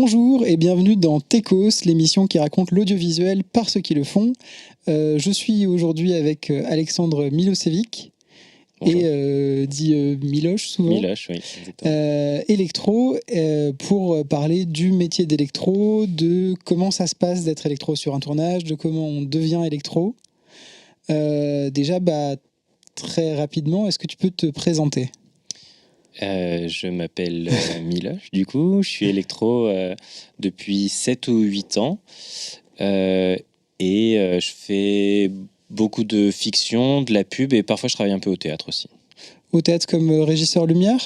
Bonjour et bienvenue dans Techos, l'émission qui raconte l'audiovisuel par ceux qui le font. Je suis aujourd'hui avec Alexandre Milosevic. Bonjour. Et dit Miloche souvent. Miloche, oui, exactement. Électro, pour parler du métier d'électro, de comment ça se passe d'être électro sur un tournage, de comment on devient électro. Déjà, très rapidement, est-ce que tu peux te présenter ? Je m'appelle Miloche, du coup, je suis électro depuis 7 ou 8 ans et je fais beaucoup de fiction, de la pub et parfois je travaille un peu au théâtre aussi. Au théâtre comme régisseur lumière ?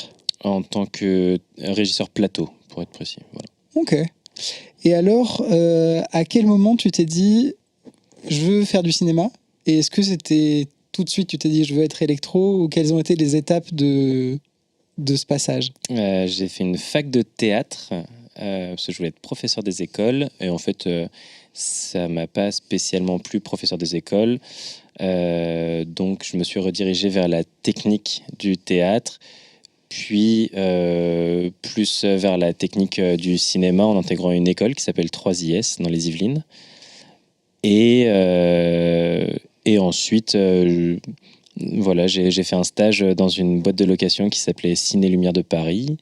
En tant que régisseur plateau, pour être précis. Voilà. Ok. Et alors, à quel moment tu t'es dit je veux faire du cinéma ? Et est-ce que c'était tout de suite tu t'es dit je veux être électro, ou quelles ont été les étapes de ce passage ? J'ai fait une fac de théâtre parce que je voulais être professeur des écoles et en fait ça m'a pas spécialement plu, professeur des écoles, donc je me suis redirigé vers la technique du théâtre, puis plus vers la technique du cinéma en intégrant une école qui s'appelle 3IS dans les Yvelines et ensuite voilà, j'ai fait un stage dans une boîte de location qui s'appelait Ciné Lumière de Paris.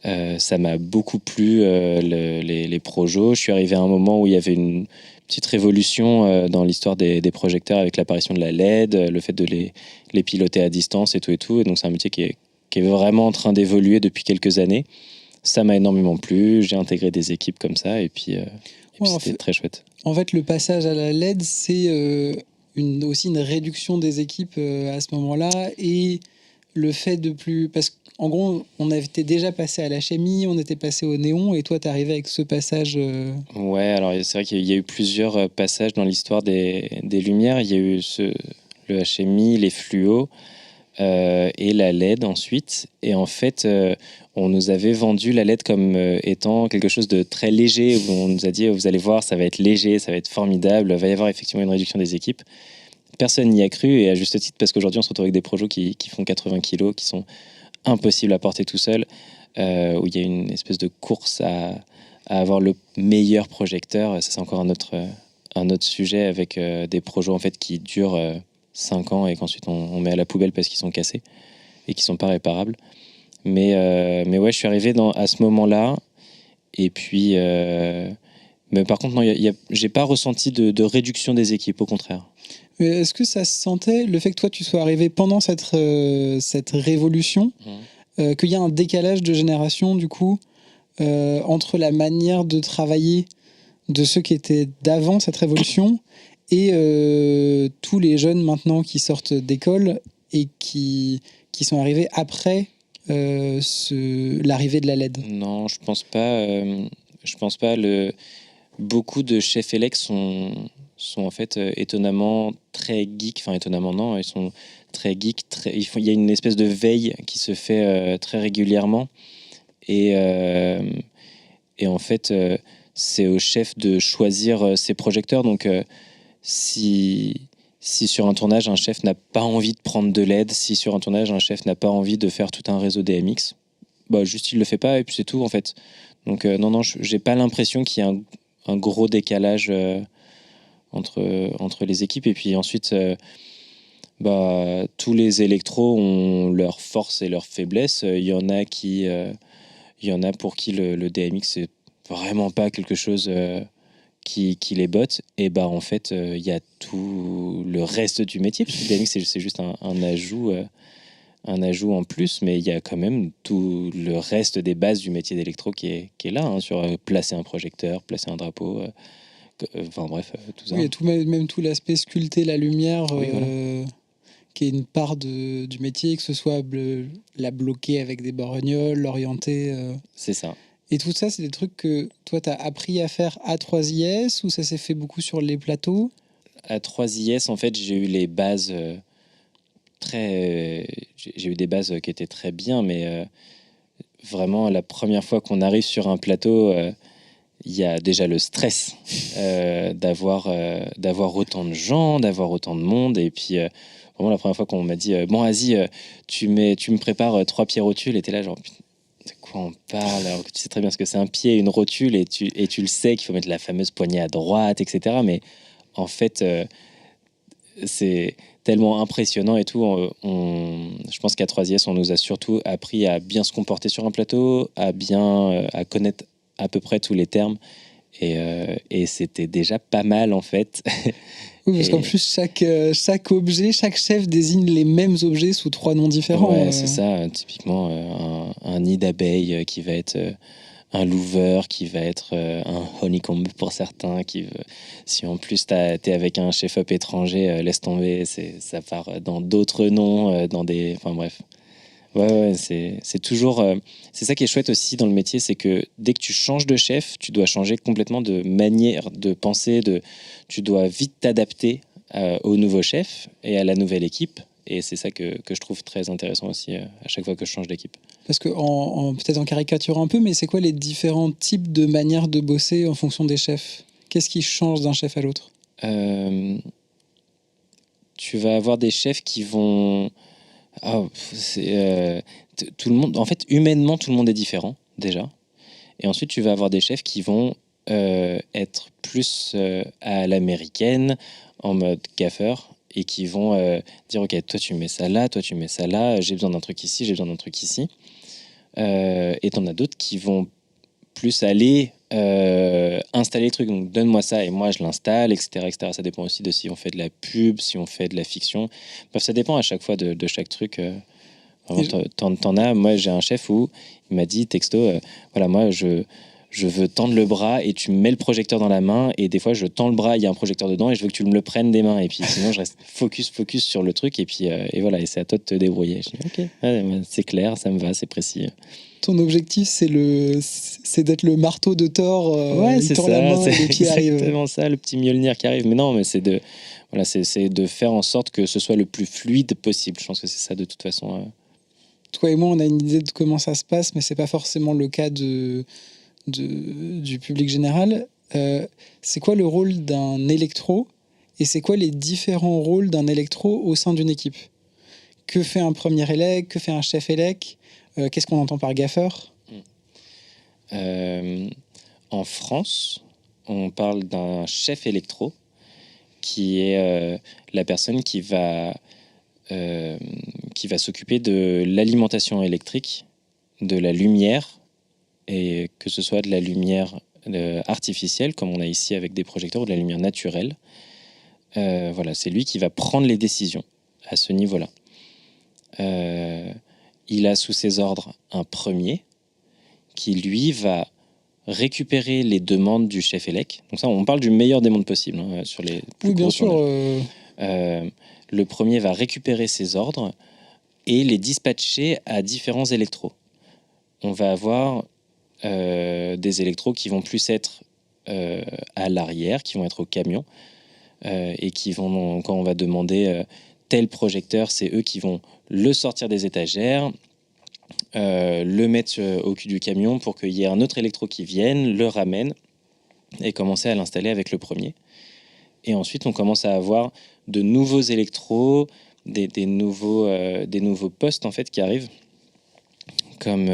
Ça m'a beaucoup plu, les projets. Je suis arrivé à un moment où il y avait une petite révolution dans l'histoire des projecteurs avec l'apparition de la LED, le fait de les piloter à distance et tout. Et donc c'est un métier qui est vraiment en train d'évoluer depuis quelques années. Ça m'a énormément plu. J'ai intégré des équipes comme ça et puis c'était très chouette. En fait, le passage à la LED, c'est aussi une réduction des équipes à ce moment-là, et le fait de plus... Parce qu'en gros, on était déjà passé à la chimie, on était passé au néon, et toi, t'es arrivé avec ce passage... Ouais, alors c'est vrai qu'il y a eu plusieurs passages dans l'histoire des lumières. Il y a eu le HMI, les fluos et la LED ensuite. Et en fait, on nous avait vendu la LED comme étant quelque chose de très léger. Où on nous a dit, vous allez voir, ça va être léger, ça va être formidable, il va y avoir effectivement une réduction des équipes. Personne n'y a cru, et à juste titre, parce qu'aujourd'hui, on se retrouve avec des projets qui font 80 kilos, qui sont impossibles à porter tout seul, où il y a une espèce de course à avoir le meilleur projecteur. Ça, c'est encore un autre sujet, avec des projets en fait, qui durent 5 ans et qu'ensuite on met à la poubelle parce qu'ils sont cassés et qui ne sont pas réparables. Mais ouais, je suis arrivé à ce moment-là. Et puis... mais par contre, non, j'ai pas ressenti de réduction des équipes, au contraire. Mais est-ce que ça se sentait, le fait que toi tu sois arrivé pendant cette révolution, qu'il y a un décalage de génération du coup entre la manière de travailler de ceux qui étaient d'avant cette révolution et tous les jeunes maintenant qui sortent d'école et qui sont arrivés après l'arrivée de la LED ? Non, je pense pas. Je pense pas. Beaucoup de chefs élects sont en fait étonnamment très geeks. Enfin, étonnamment, non, ils sont très geeks. Il y a une espèce de veille qui se fait très régulièrement. Et en fait, c'est au chef de choisir ses projecteurs. Donc, si sur un tournage, un chef n'a pas envie de prendre de LED, si sur un tournage, un chef n'a pas envie de faire tout un réseau DMX, juste il le fait pas et puis c'est tout, en fait. Donc, non, j'ai pas l'impression qu'il y ait un gros décalage entre les équipes. Et puis ensuite, tous les électros ont leurs forces et leurs faiblesses. Il y en a pour qui le DMX c'est vraiment pas quelque chose qui les botte. Et en fait, il y a tout le reste du métier, parce que le DMX c'est juste un ajout en plus, mais il y a quand même tout le reste des bases du métier d'électro qui est là, sur placer un projecteur, placer un drapeau, enfin bref, tout ça. Oui, même tout l'aspect sculpter la lumière, oui, voilà. qui est une part du métier, que ce soit la bloquer avec des borgnoles, l'orienter. C'est ça. Et tout ça, c'est des trucs que toi, tu as appris à faire à 3IS, ou ça s'est fait beaucoup sur les plateaux ? À 3IS, en fait, j'ai eu les bases j'ai eu des bases qui étaient très bien, mais vraiment, la première fois qu'on arrive sur un plateau, il y a déjà le stress d'avoir autant de gens, d'avoir autant de monde. Et puis, vraiment, la première fois qu'on m'a dit bon, vas-y, tu me prépares 3 pierres au tulle, et t'es là, genre, c'est quoi quoi on parle, alors que tu sais très bien ce que c'est un pied, une rotule, et tu le sais qu'il faut mettre la fameuse poignée à droite, etc. Mais en fait, c'est tellement impressionnant et tout. Je pense qu'à 3IS, on nous a surtout appris à bien se comporter sur un plateau, à connaître à peu près tous les termes. Et c'était déjà pas mal, en fait. Oui, parce qu'en plus, chaque objet, chaque chef désigne les mêmes objets sous 3 noms différents. Ouais, c'est ça. Typiquement, un nid d'abeille qui va être un louver, qui va être un honeycomb pour certains. Si en plus t'es avec un chef-up étranger, laisse tomber. Ça part dans d'autres noms, Enfin bref. Ouais, c'est toujours. C'est ça qui est chouette aussi dans le métier, c'est que dès que tu changes de chef, tu dois changer complètement de manière de penser. Tu dois vite t'adapter au nouveau chef et à la nouvelle équipe. Et c'est ça que je trouve très intéressant aussi à chaque fois que je change d'équipe. Parce que, peut-être en caricaturant un peu, mais c'est quoi les différents types de manières de bosser en fonction des chefs? Qu'est-ce qui change d'un chef à l'autre? Tu vas avoir des chefs qui vont. Tout le monde, en fait, humainement, tout le monde est différent déjà. Et ensuite, tu vas avoir des chefs qui vont être plus à l'américaine, en mode gaffeur, et qui vont dire ok, toi tu mets ça là, toi tu mets ça là, j'ai besoin d'un truc ici, j'ai besoin d'un truc ici. Et t'en as d'autres qui vont plus aller installer le truc, donc donne-moi ça et moi je l'installe, etc., etc. Ça dépend aussi de si on fait de la pub, si on fait de la fiction. Bref, ça dépend à chaque fois de chaque truc. Vraiment, t'en as. Moi, j'ai un chef où il m'a dit texto, voilà, moi je veux tendre le bras et tu me mets le projecteur dans la main, et des fois je tends le bras, il y a un projecteur dedans et je veux que tu me le prennes des mains, et puis sinon je reste focus sur le truc, et puis et voilà, et c'est à toi de te débrouiller. Je dis ok, ouais, c'est clair, ça me va, c'est précis. Ton objectif, c'est d'être le marteau de Thor. Ouais, il c'est tend ça, la main c'est et les pieds arrivent. exactement ça, le petit Mjolnir qui arrive. Mais non, mais c'est de faire en sorte que ce soit le plus fluide possible. Je pense que c'est ça de toute façon. Toi et moi, on a une idée de comment ça se passe, mais c'est pas forcément le cas du public général. C'est quoi le rôle d'un électro, et c'est quoi les différents rôles d'un électro au sein d'une équipe? Que fait un premier élec? Que fait un chef élec? Qu'est-ce qu'on entend par gaffeur? En France, on parle d'un chef électro qui est la personne qui va s'occuper de l'alimentation électrique, de la lumière, et que ce soit de la lumière artificielle, comme on a ici avec des projecteurs, ou de la lumière naturelle. Voilà, c'est lui qui va prendre les décisions à ce niveau-là. Il a sous ses ordres un premier qui, lui, va récupérer les demandes du chef élec. Donc ça, on parle du meilleur des mondes possibles, hein, sur les plus Oui, bien sûr. Le premier va récupérer ses ordres et les dispatcher à différents électros. On va avoir des électros qui vont plus être à l'arrière, qui vont être au camion, et qui vont, quand on va demander tel projecteur, c'est eux qui vont le sortir des étagères, le mettre au cul du camion pour qu'il y ait un autre électro qui vienne, le ramène et commencer à l'installer avec le premier. Et ensuite, on commence à avoir de nouveaux électros, des nouveaux postes en fait qui arrivent, comme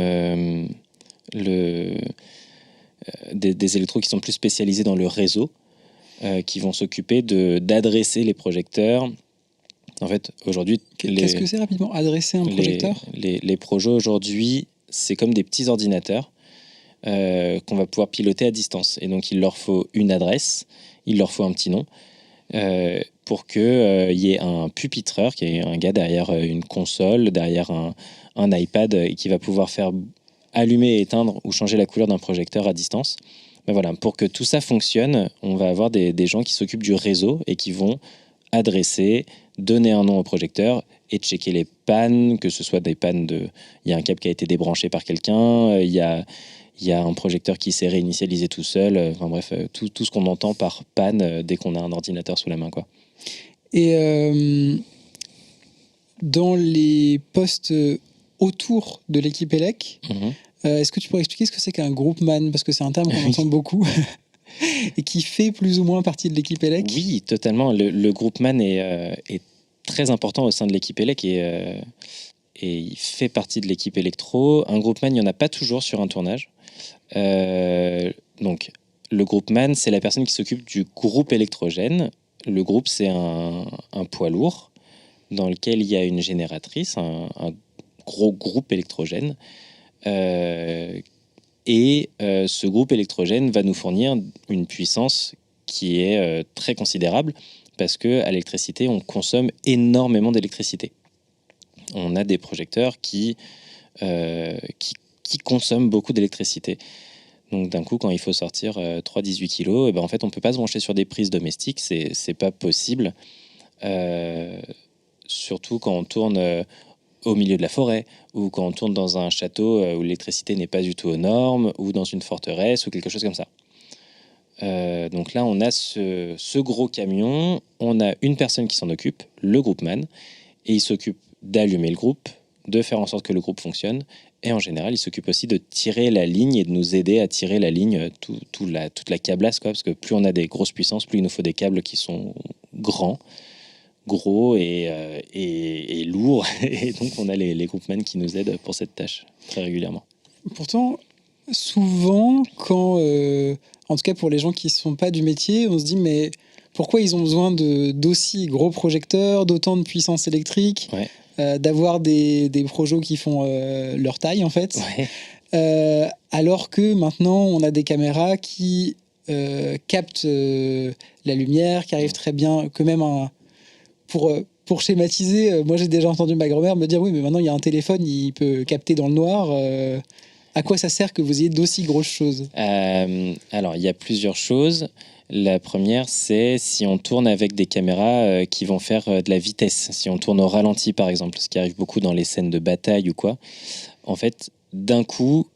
des électros qui sont plus spécialisés dans le réseau, qui vont s'occuper d'adresser les projecteurs. En fait, aujourd'hui... Qu'est-ce que c'est rapidement, adresser un projecteur? Les projets aujourd'hui, c'est comme des petits ordinateurs qu'on va pouvoir piloter à distance. Et donc, il leur faut une adresse, il leur faut un petit nom, pour qu'il y ait un pupitreur, qui est un gars derrière une console, derrière un iPad, qui va pouvoir faire allumer et éteindre ou changer la couleur d'un projecteur à distance. Ben voilà, pour que tout ça fonctionne, on va avoir des gens qui s'occupent du réseau et qui vont adresser, donner un nom au projecteur et checker les pannes, que ce soit des pannes il y a un câble qui a été débranché par quelqu'un, il y a un projecteur qui s'est réinitialisé tout seul, enfin bref, tout ce qu'on entend par panne dès qu'on a un ordinateur sous la main, quoi. Et dans les postes autour de l'équipe élec, est-ce que tu pourrais expliquer ce que c'est qu'un groupman? Parce que c'est un terme qu'on entend beaucoup et qui fait plus ou moins partie de l'équipe élec. Oui, totalement. Le groupman est très important au sein de l'équipe élec, et il fait partie de l'équipe électro. Un groupman, il n'y en a pas toujours sur un tournage. Donc, le groupman, c'est la personne qui s'occupe du groupe électrogène. Le groupe, c'est un poids lourd dans lequel il y a une génératrice, un gros groupe électrogène. Ce groupe électrogène va nous fournir une puissance qui est très considérable parce qu'à l'électricité, on consomme énormément d'électricité. On a des projecteurs qui consomment beaucoup d'électricité. Donc d'un coup, quand il faut sortir 3-18 kg, et ben, en fait, on ne peut pas se brancher sur des prises domestiques, c'est pas possible. Surtout quand on tourne au milieu de la forêt, ou quand on tourne dans un château où l'électricité n'est pas du tout aux normes, ou dans une forteresse, ou quelque chose comme ça. Donc là, on a ce gros camion, on a une personne qui s'en occupe, le groupman, et il s'occupe d'allumer le groupe, de faire en sorte que le groupe fonctionne, et en général, il s'occupe aussi de tirer la ligne et de nous aider à tirer la ligne, toute la câblasse, quoi, parce que plus on a des grosses puissances, plus il nous faut des câbles qui sont gros et lourds, et donc on a les groupmen qui nous aident pour cette tâche très régulièrement. Pourtant, souvent, en tout cas pour les gens qui ne sont pas du métier, on se dit mais pourquoi ils ont besoin d'aussi gros projecteurs, d'autant de puissance électrique, d'avoir des projets qui font leur taille en fait, alors que maintenant on a des caméras qui captent la lumière, qui arrivent très bien, que même pour schématiser, moi j'ai déjà entendu ma grand-mère me dire oui mais maintenant il y a un téléphone, il peut capter dans le noir. À quoi ça sert que vous ayez d'aussi grosses choses ? Alors, il y a plusieurs choses. La première, c'est si on tourne avec des caméras qui vont faire de la vitesse. Si on tourne au ralenti, par exemple, ce qui arrive beaucoup dans les scènes de bataille ou quoi. En fait, d'un coup,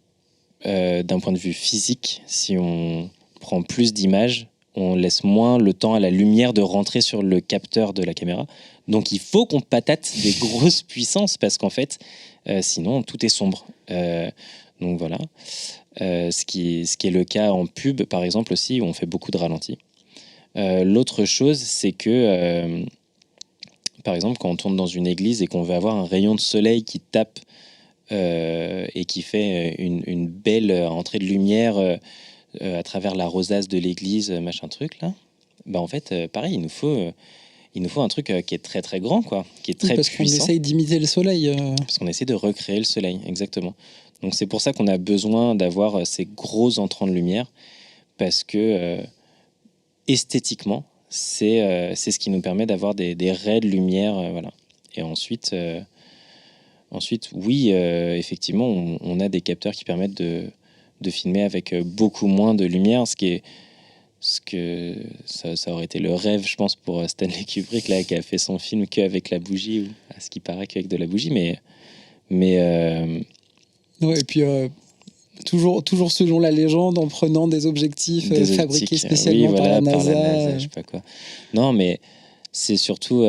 d'un point de vue physique, si on prend plus d'images, on laisse moins le temps à la lumière de rentrer sur le capteur de la caméra. Donc, il faut qu'on patate des grosses puissances parce qu'en fait, sinon, tout est sombre. Donc voilà, ce qui est le cas en pub, par exemple, aussi, où on fait beaucoup de ralentis. L'autre chose, c'est que, par exemple, quand on tourne dans une église et qu'on veut avoir un rayon de soleil qui tape et qui fait une belle entrée de lumière à travers la rosace de l'église, machin truc, là, bah en fait, pareil, il nous faut un truc qui est très très grand, quoi, qui est très parce puissant. Parce qu'on essaye d'imiter le soleil. Parce qu'on essaie de recréer le soleil, exactement. Donc c'est pour ça qu'on a besoin d'avoir ces gros entrants de lumière, parce que esthétiquement, c'est ce qui nous permet d'avoir des raies de lumière. Voilà. Et ensuite, oui, effectivement, on a des capteurs qui permettent de filmer avec beaucoup moins de lumière, ça aurait été le rêve, je pense, pour Stanley Kubrick, là, qui a fait son film qu'avec la bougie, ou à ce qui paraît qu'avec de la bougie, mais ouais, et puis toujours selon la légende, en prenant des objectifs fabriqués spécialement par la NASA. Je sais pas quoi. Non, mais c'est surtout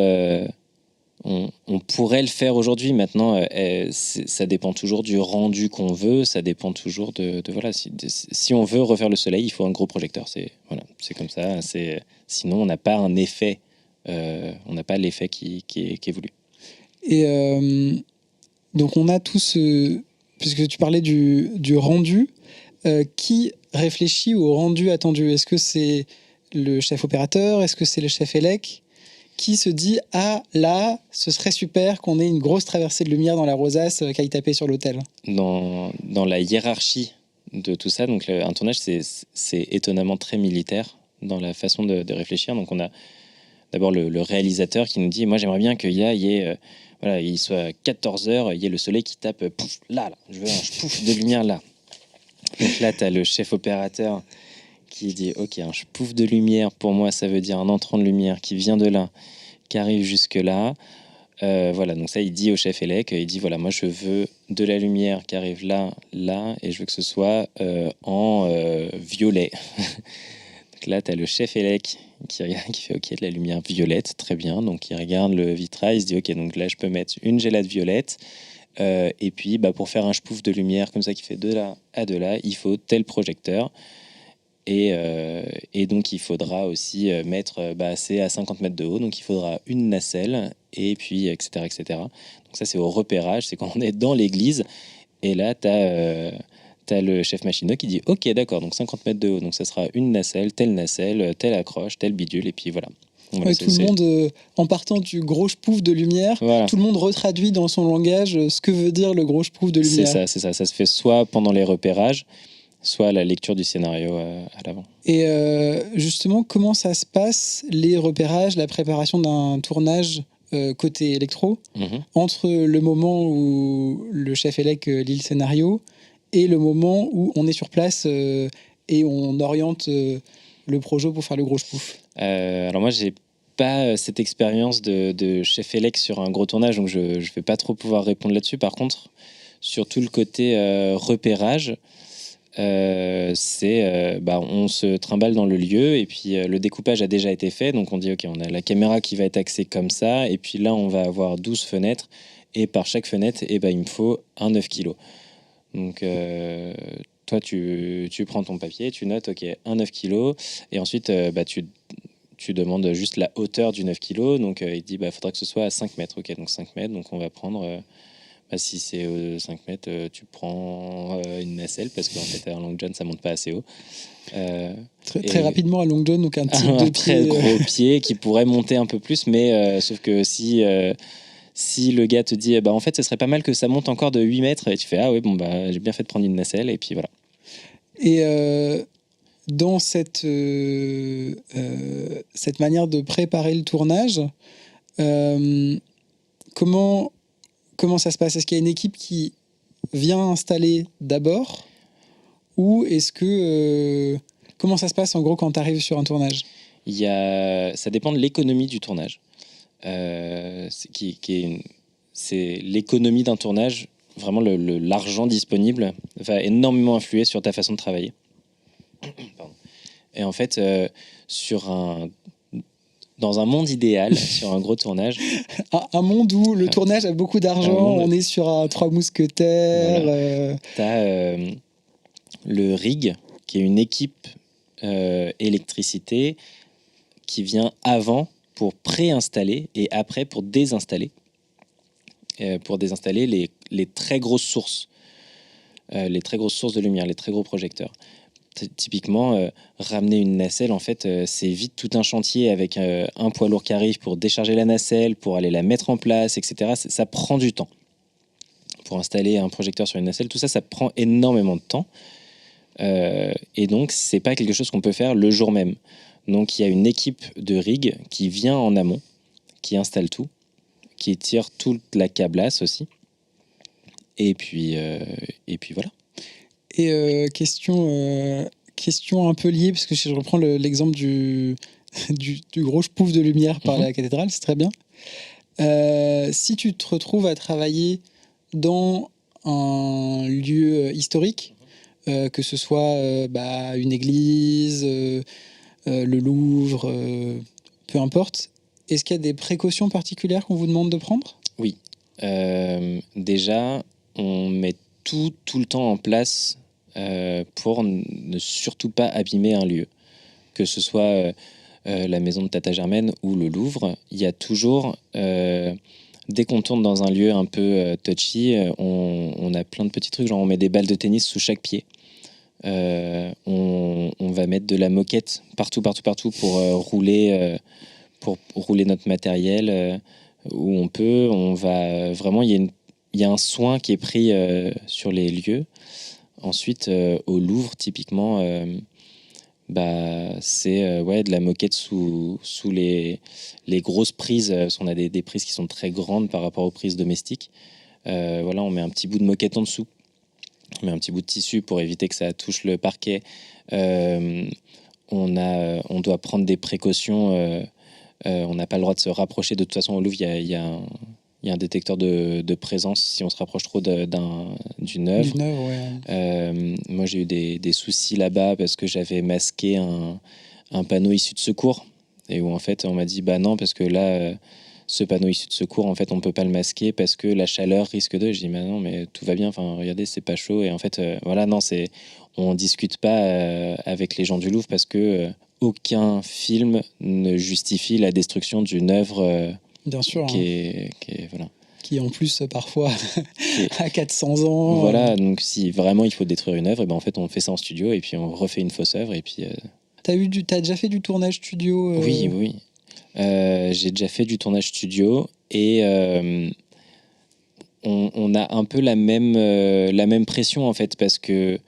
on pourrait le faire aujourd'hui. Maintenant, ça dépend toujours du rendu qu'on veut. Ça dépend toujours de voilà. Si on veut refaire le soleil, il faut un gros projecteur. C'est comme ça. Sinon, on n'a pas un effet. On n'a pas l'effet qui est voulu. Et donc, on a tout ce... Puisque tu parlais du rendu, qui réfléchit au rendu attendu ? Est-ce que c'est le chef opérateur ? Est-ce que c'est le chef élec ? Qui se dit « Ah, là, ce serait super qu'on ait une grosse traversée de lumière dans la rosace qui aille taper sur l'hôtel ». Dans la hiérarchie de tout ça, donc un tournage, c'est étonnamment très militaire dans la façon de réfléchir. Donc on a d'abord le réalisateur qui nous dit « Moi, j'aimerais bien qu'il y ait... voilà, il soit 14h, il y ait le soleil qui tape pouf, là, je veux un pouf de lumière là. » Donc là, tu as le chef opérateur qui dit « Ok, un pouf de lumière, pour moi, ça veut dire un entrant de lumière qui vient de là, qui arrive jusque là. » Voilà, donc ça, il dit au chef élec, il dit « Voilà, moi, je veux de la lumière qui arrive là, là, et je veux que ce soit en violet. » Donc là, tu as le chef élec qui regarde, qui fait « Ok, de la lumière violette, très bien. » Donc il regarde le vitrail, il se dit « Ok, donc là, je peux mettre une gélade violette. Et puis, pour faire un pouf de lumière comme ça qui fait de là à de là, il faut tel projecteur. » Et donc, il faudra aussi mettre, c'est à 50 mètres de haut, donc il faudra une nacelle, et puis, etc., etc. Donc ça, c'est au repérage, c'est quand on est dans l'église, et là, tu as le chef machineux qui dit « Ok, d'accord, donc 50 mètres de haut, donc ça sera une nacelle, telle accroche, tel bidule, et puis voilà. » Voilà, tout le monde, en partant du gros pouf de lumière, voilà. Tout le monde retraduit dans son langage ce que veut dire le gros pouf de lumière. C'est ça. Ça se fait soit pendant les repérages, soit la lecture du scénario à l'avant. Et justement, comment ça se passe, les repérages, la préparation d'un tournage côté électro, entre le moment où le chef élec lit le scénario et le moment où on est sur place et on oriente le projo pour faire le gros pouf? Alors moi, j'ai pas cette expérience de chef élec sur un gros tournage, donc je vais pas trop pouvoir répondre là-dessus. Par contre, sur tout le côté repérage, on se trimballe dans le lieu et puis le découpage a déjà été fait, donc on dit ok, on a la caméra qui va être axée comme ça, et puis là on va avoir 12 fenêtres, et par chaque fenêtre il me faut un 9 kg. Donc toi tu prends ton papier, tu notes ok, un 9 kg, et ensuite tu demandes juste la hauteur du 9 kg, donc il dit faudra que ce soit à 5 mètres, ok, donc 5 mètres, donc on va prendre si c'est 5 mètres, tu prends une nacelle, parce qu'en fait, un long john, ça monte pas assez haut. Très rapidement, un long john, donc un type de très pied, gros pied qui pourrait monter un peu plus, mais sauf que si le gars te dit, en fait, ce serait pas mal que ça monte encore de 8 mètres, et tu fais, ah oui, j'ai bien fait de prendre une nacelle, et puis voilà. Et dans cette manière de préparer le tournage, comment ça se passe? Est-ce qu'il y a une équipe qui vient installer d'abord, ou est-ce que comment ça se passe en gros quand tu arrives sur un tournage? Ça dépend de l'économie du tournage. C'est l'économie d'un tournage. Vraiment, l'argent disponible va énormément influer sur ta façon de travailler. Pardon. Et en fait, dans un monde idéal, sur un gros tournage... un monde où le tournage a beaucoup d'argent, on est sur un Trois Mousquetaires... Voilà. T'as le rig, qui est une équipe électricité, qui vient avant pour préinstaller et après pour désinstaller. Pour désinstaller les très grosses sources. Les très grosses sources de lumière, les très gros projecteurs. Typiquement, ramener une nacelle, en fait, c'est vite tout un chantier avec un poids lourd qui arrive pour décharger la nacelle, pour aller la mettre en place, etc. Ça prend du temps. Pour installer un projecteur sur une nacelle, tout ça, ça prend énormément de temps. Et donc, c'est pas quelque chose qu'on peut faire le jour même. Donc, il y a une équipe de rig qui vient en amont, qui installe tout, qui tire toute la câblasse aussi. Et puis voilà. Et question un peu liée, parce que je reprends l'exemple du gros pouf de lumière par la cathédrale, c'est très bien. Si tu te retrouves à travailler dans un lieu historique, que ce soit une église, le Louvre, peu importe, est-ce qu'il y a des précautions particulières qu'on vous demande de prendre? Oui. Déjà, on met tout le temps en place pour ne surtout pas abîmer un lieu. Que ce soit la maison de Tata Germaine ou le Louvre, il y a toujours... dès qu'on tourne dans un lieu un peu touchy, on a plein de petits trucs, genre on met des balles de tennis sous chaque pied. On va mettre de la moquette partout pour rouler notre matériel où on peut. On va vraiment, il y a un soin qui est pris sur les lieux. Ensuite, au Louvre, typiquement, c'est de la moquette sous les grosses prises. On a des prises qui sont très grandes par rapport aux prises domestiques. On met un petit bout de moquette en dessous. On met un petit bout de tissu pour éviter que ça touche le parquet. On doit prendre des précautions. On n'a pas le droit de se rapprocher. De toute façon, au Louvre, il y a un détecteur de présence si on se rapproche trop d'une œuvre. Moi, j'ai eu des soucis là-bas parce que j'avais masqué un panneau issu de secours, et où en fait on m'a dit non, parce que là ce panneau issu de secours, en fait, on peut pas le masquer parce que la chaleur risque de. Je dis, mais non, mais tout va bien. Enfin, regardez, c'est pas chaud. Et en fait, voilà, non, on discute pas avec les gens du Louvre parce que aucun film ne justifie la destruction d'une œuvre Bien sûr, voilà. Qui en plus parfois Qui a 400 ans. Voilà, donc si vraiment il faut détruire une œuvre, et ben en fait on fait ça en studio et puis on refait une fausse œuvre et puis. T'as déjà fait du tournage studio Oui. J'ai déjà fait du tournage studio et on a un peu la même pression en fait parce que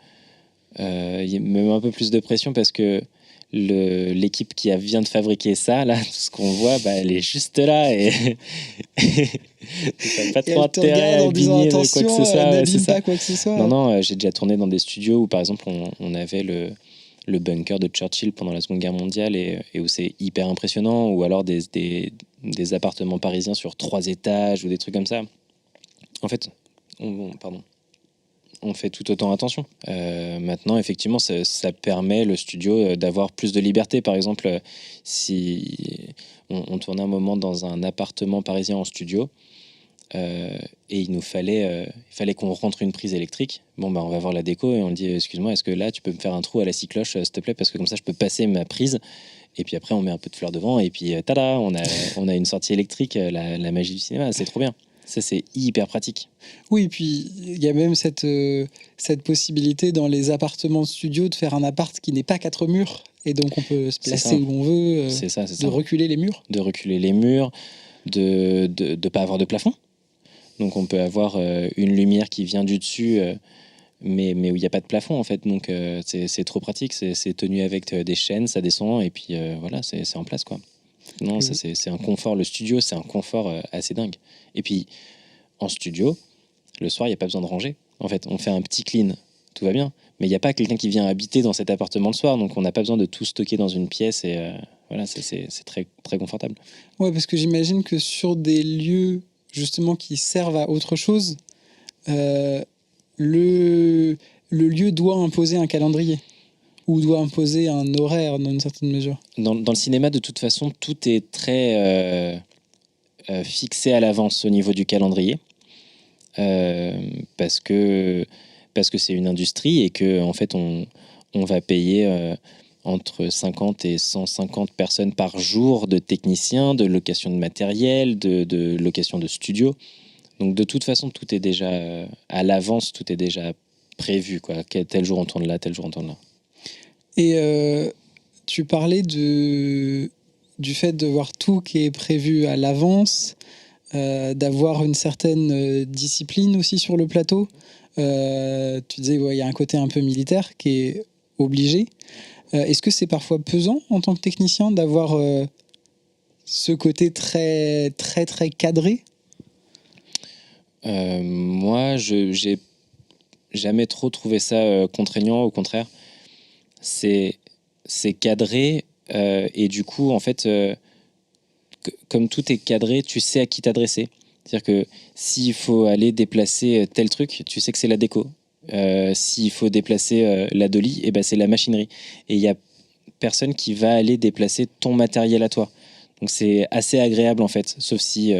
il y a même un peu plus de pression parce que l'équipe qui vient de fabriquer ça, là, tout ce qu'on voit, bah, elle est juste là et t'as pas trop intérêt à abîmer quoi que ce soit. N'abîme pas quoi que ce soit. Non, j'ai déjà tourné dans des studios où par exemple on avait le bunker de Churchill pendant la Seconde Guerre mondiale et où c'est hyper impressionnant, ou alors des appartements parisiens sur 3 étages ou des trucs comme ça. En fait, on fait tout autant attention. Maintenant, effectivement, ça permet le studio d'avoir plus de liberté. Par exemple, si on tournait un moment dans un appartement parisien en studio, et il fallait qu'on rentre une prise électrique. Bon, bah, on va voir la déco et on dit excuse-moi, est-ce que là tu peux me faire un trou à la scie cloche, s'il te plaît, parce que comme ça je peux passer ma prise. Et puis après on met un peu de fleurs devant et puis tada, on a une sortie électrique, la magie du cinéma, c'est trop bien. Ça, c'est hyper pratique. Oui, et puis il y a même cette possibilité dans les appartements de studio de faire un appart qui n'est pas 4 murs. Et donc on peut se placer où on veut, c'est ça. reculer les murs. De reculer les murs, de pas avoir de plafond. Donc on peut avoir une lumière qui vient du dessus, mais où il n'y a pas de plafond en fait. Donc c'est trop pratique, c'est tenu avec des chaînes, ça descend et puis voilà, c'est en place quoi. Non, ça c'est un confort. Le studio, c'est un confort assez dingue. Et puis en studio, le soir, il n'y a pas besoin de ranger. En fait, on fait un petit clean, tout va bien. Mais il n'y a pas quelqu'un qui vient habiter dans cet appartement le soir, donc on n'a pas besoin de tout stocker dans une pièce et voilà, c'est très, très confortable. Ouais, parce que j'imagine que sur des lieux justement qui servent à autre chose, le lieu doit imposer un calendrier ou doit imposer un horaire dans une certaine mesure. Dans le cinéma, de toute façon, tout est très fixé à l'avance au niveau du calendrier, parce que c'est une industrie et que en fait on va payer entre 50 et 150 personnes par jour de techniciens, de location de matériel, de location de studio. Donc de toute façon, tout est déjà à l'avance, tout est déjà prévu, quoi. Tel jour on tourne là, tel jour on tourne là. Et tu parlais du fait de voir tout qui est prévu à l'avance, d'avoir une certaine discipline aussi sur le plateau. Tu disais, il y a un côté un peu militaire qui est obligé. Est-ce que c'est parfois pesant en tant que technicien d'avoir ce côté très, très, très cadré ? Moi, j'ai jamais trop trouvé ça contraignant. Au contraire, c'est cadré et du coup, en fait, comme tout est cadré, tu sais à qui t'adresser. C'est-à-dire que s'il faut aller déplacer tel truc, tu sais que c'est la déco. S'il faut déplacer la dolly, et ben c'est la machinerie. Et il y a personne qui va aller déplacer ton matériel à toi. Donc c'est assez agréable en fait, sauf si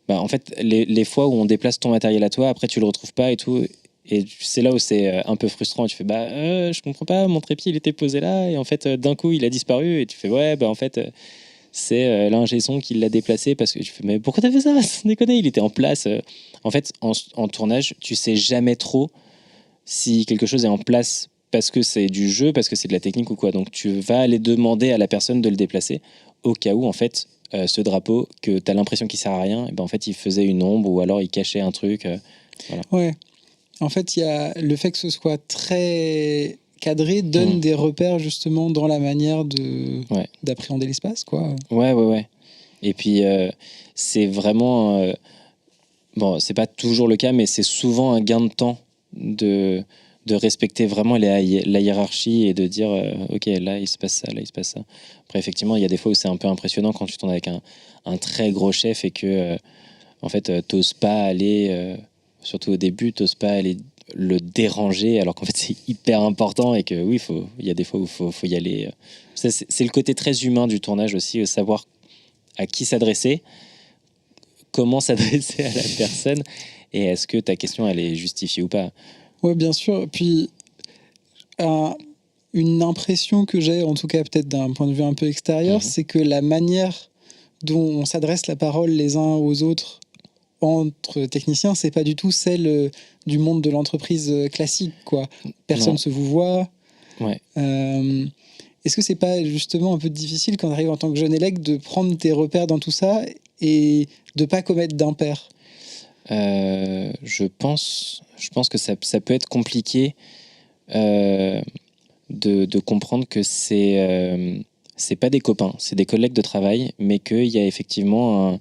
en fait les fois où on déplace ton matériel à toi, après tu le retrouves pas et tout. Et c'est là où c'est un peu frustrant. Tu fais je comprends pas, mon trépied il était posé là et en fait d'un coup il a disparu et tu fais en fait c'est l'ingé son qui l'a déplacé parce que tu fais mais pourquoi t'as fait ça, sans déconner, il était en place. En fait en tournage tu sais jamais trop si quelque chose est en place parce que c'est du jeu, parce que c'est de la technique ou quoi. Donc tu vas aller demander à la personne de le déplacer au cas où en fait ce drapeau que tu as l'impression qu'il sert à rien, et en fait il faisait une ombre ou alors il cachait un truc. Voilà. Ouais. En fait, il y a le fait que ce soit très cadré donne des repères justement dans la manière d'appréhender l'espace, quoi. Ouais. Et puis c'est vraiment c'est pas toujours le cas, mais c'est souvent un gain de temps de respecter vraiment la hiérarchie et de dire ok, là il se passe ça, là il se passe ça. Après effectivement il y a des fois où c'est un peu impressionnant quand tu tournes avec un très gros chef et que en fait t'oses pas aller surtout au début, t'oses pas aller le déranger alors qu'en fait c'est hyper important et que oui, il y a des fois où faut y aller. C'est le côté très humain du tournage aussi, savoir à qui s'adresser comment s'adresser à la personne et est-ce que ta question elle est justifiée ou pas. Ouais, bien sûr. Puis une impression que j'ai, en tout cas peut-être d'un point de vue un peu extérieur, c'est que la manière dont on s'adresse la parole les uns aux autres entre techniciens, c'est pas du tout celle du monde de l'entreprise classique, quoi. Personne se vous voit. Ouais. Est-ce que c'est pas justement un peu difficile quand tu arrives en tant que jeune élec de prendre tes repères dans tout ça et de pas commettre d'impair? Je pense que ça peut être compliqué de comprendre que c'est pas des copains, c'est des collègues de travail, mais qu'il y a effectivement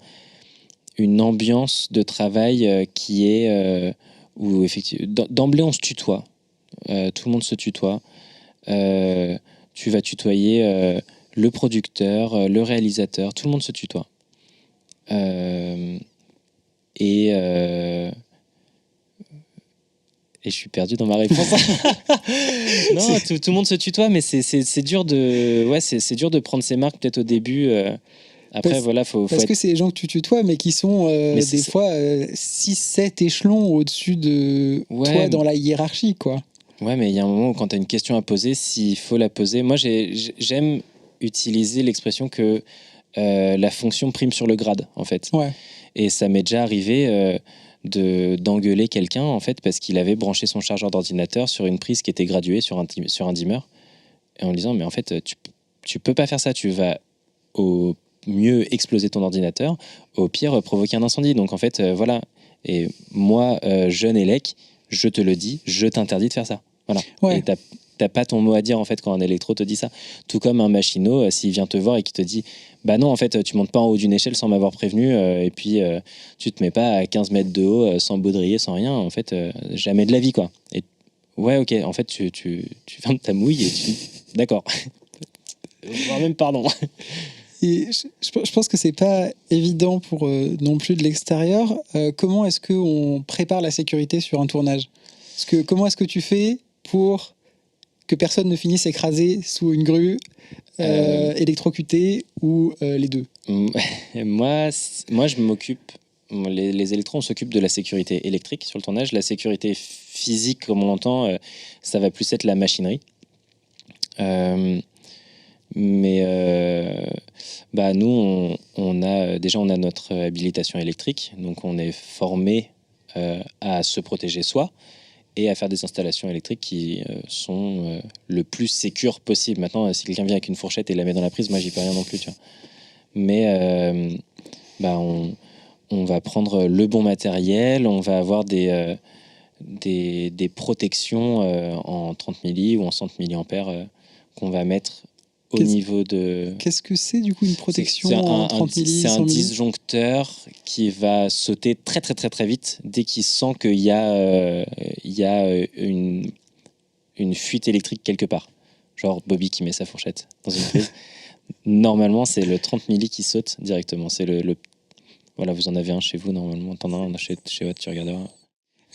une ambiance de travail qui est où effectivement d'emblée on se tutoie, tout le monde se tutoie. Tu vas tutoyer le producteur, le réalisateur, tout le monde se tutoie. Et je suis perdu dans ma réponse. Non, tout le monde se tutoie, mais c'est dur c'est dur de prendre ses marques peut-être au début. Après, voilà, faut parce être... que c'est les gens que tu tutoies, mais qui sont des fois 6-7 échelons au-dessus de toi dans la hiérarchie, quoi. Ouais, mais il y a un moment où quand tu as une question à poser, s'il faut la poser... Moi, j'aime utiliser l'expression que la fonction prime sur le grade, en fait. Ouais. Et ça m'est déjà arrivé d'engueuler quelqu'un, en fait, parce qu'il avait branché son chargeur d'ordinateur sur une prise qui était graduée sur un dimmer. Et en lui disant, mais en fait, tu peux pas faire ça. Tu vas au mieux exploser ton ordinateur, au pire, provoquer un incendie. Donc, en fait, voilà. Et moi, jeune élec, je te le dis, je t'interdis de faire ça. Voilà. Ouais. Et t'as pas ton mot à dire en fait quand un électro te dit ça. Tout comme un machinot, s'il vient te voir et qui te dit bah non, en fait, tu montes pas en haut d'une échelle sans m'avoir prévenu, et puis tu te mets pas à 15 mètres de haut sans baudrier, sans rien, en fait, jamais de la vie, quoi. Et ouais, ok, en fait, tu fermes ta mouille et tu. D'accord. Voire même pardon. Et je pense que c'est pas évident pour non plus de l'extérieur. Comment est-ce qu'on prépare la sécurité sur un tournage? Comment est-ce que tu fais pour que personne ne finisse écrasé sous une grue, électrocuté ou les deux? Moi, je m'occupe. Les électrons s'occupent de la sécurité électrique sur le tournage. La sécurité physique, comme on l'entend, ça va plus être la machinerie. Bah nous, on a notre habilitation électrique, donc on est formé à se protéger soi et à faire des installations électriques qui sont le plus sécures possible. Maintenant, si quelqu'un vient avec une fourchette et la met dans la prise, moi j'y peux rien non plus, tu vois. Mais on va prendre le bon matériel, on va avoir des protections en 30 milli ou en 100 milliampères qu'on va mettre au niveau de... Qu'est-ce que c'est du coup une protection en 30 milli, c'est 100 un milli? disjoncteur qui va sauter très très très très vite dès qu'il sent qu'il y a, une fuite électrique quelque part. Genre Bobby qui met sa fourchette dans une prise. Normalement, c'est le 30 milli qui saute directement. C'est le... Voilà, vous en avez un chez vous normalement. T'en as un chez Watt, tu regarderas.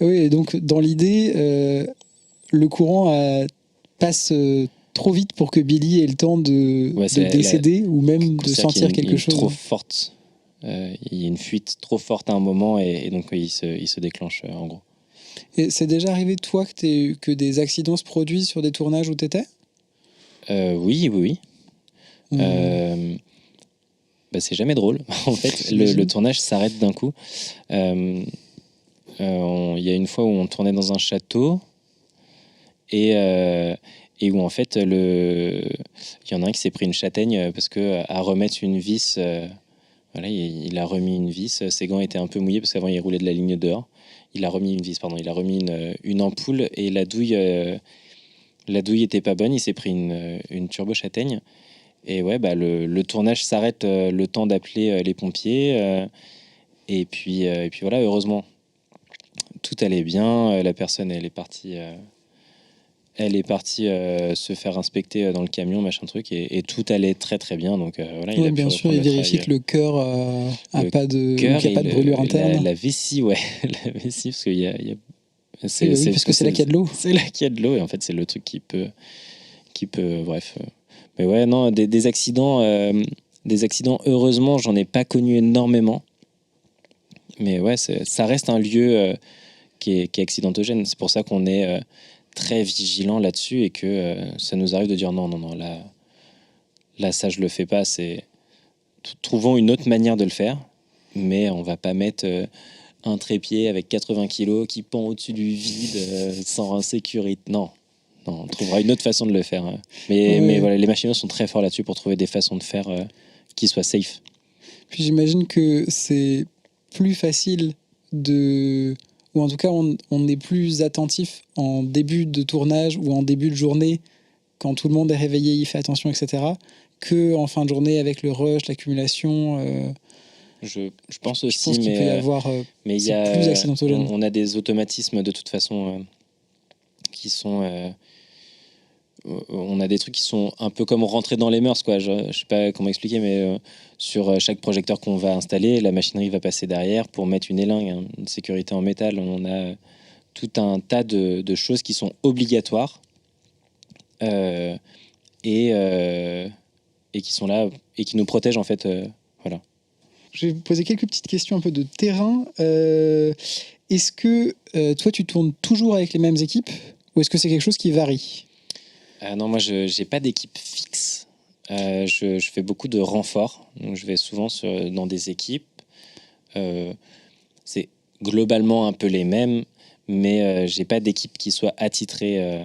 Oui, et donc dans l'idée, le courant passe trop vite pour que Billy ait le temps de décéder ou même de sentir quelque chose. Trop forte. Il y a une fuite trop forte à un moment et donc il se déclenche en gros. Et c'est déjà arrivé toi que des accidents se produisent sur des tournages où tu étais? Oui. C'est jamais drôle. En fait, le tournage s'arrête d'un coup. Il y a une fois où on tournait dans un château et où en fait il y en a un qui s'est pris une châtaigne parce que à remettre une vis, voilà, il a remis une vis. Ses gants étaient un peu mouillés parce qu'avant il roulait de la ligne dehors. Il a remis une vis, pardon. Il a remis une ampoule et la douille était pas bonne. Il s'est pris une turbo châtaigne. Et ouais, le tournage s'arrête le temps d'appeler les pompiers. Et puis voilà, heureusement, tout allait bien. La personne, elle est partie se faire inspecter dans le camion, machin truc, et tout allait très très bien. Donc voilà, il a bien sûr, il vérifie que le cœur a pas de brûlure interne. La vessie, ouais, la vessie, parce qu'il y a parce que c'est là qu'il y a de l'eau. C'est là qu'il y a de l'eau, et en fait, c'est le truc qui peut bref. Mais ouais, non, des accidents, heureusement, j'en ai pas connu énormément. Mais ouais, ça reste un lieu qui est accidentogène. C'est pour ça qu'on est très vigilant là-dessus et que ça nous arrive de dire non, là ça je le fais pas. Trouvons une autre manière de le faire, mais on va pas mettre un trépied avec 80 kilos qui pend au-dessus du vide sans sécurité. Non, on trouvera une autre façon de le faire. Mais voilà, les machinaux sont très forts là-dessus pour trouver des façons de faire qui soient safe. Puis j'imagine que c'est plus facile ou en tout cas on est plus attentif en début de tournage ou en début de journée quand tout le monde est réveillé, il fait attention, etc. que en fin de journée avec le rush, l'accumulation. Je pense aussi, je pense qu'il peut y avoir, mais c'est plus accidentogène. On a des automatismes de toute façon qui sont... on a des trucs qui sont un peu comme rentrer dans les mœurs, quoi. Je sais pas comment expliquer, mais sur chaque projecteur qu'on va installer, la machinerie va passer derrière pour mettre une élingue, hein, une sécurité en métal. On a tout un tas de choses qui sont obligatoires et qui sont là et qui nous protègent en fait. Voilà. Je vais vous poser quelques petites questions un peu de terrain. Est-ce que toi tu tournes toujours avec les mêmes équipes ou est-ce que c'est quelque chose qui varie? Non, moi je n'ai pas d'équipe fixe. Je fais beaucoup de renforts, donc je vais souvent dans des équipes. C'est globalement un peu les mêmes, mais j'ai pas d'équipe qui soit attitrée.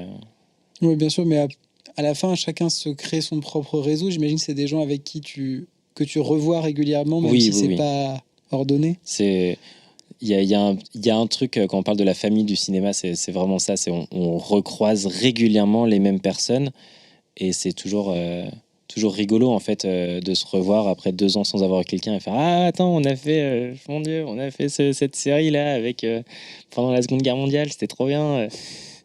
Oui, bien sûr, mais à la fin, chacun se crée son propre réseau. J'imagine que c'est des gens avec qui que tu revois régulièrement, même si c'est pas ordonné. Il y a un truc, quand on parle de la famille du cinéma, c'est vraiment ça. On recroise régulièrement les mêmes personnes et c'est toujours rigolo en fait de se revoir après 2 ans sans avoir quelqu'un et faire ah attends on a fait mon Dieu on a fait cette série là avec pendant la Seconde Guerre mondiale, c'était trop bien.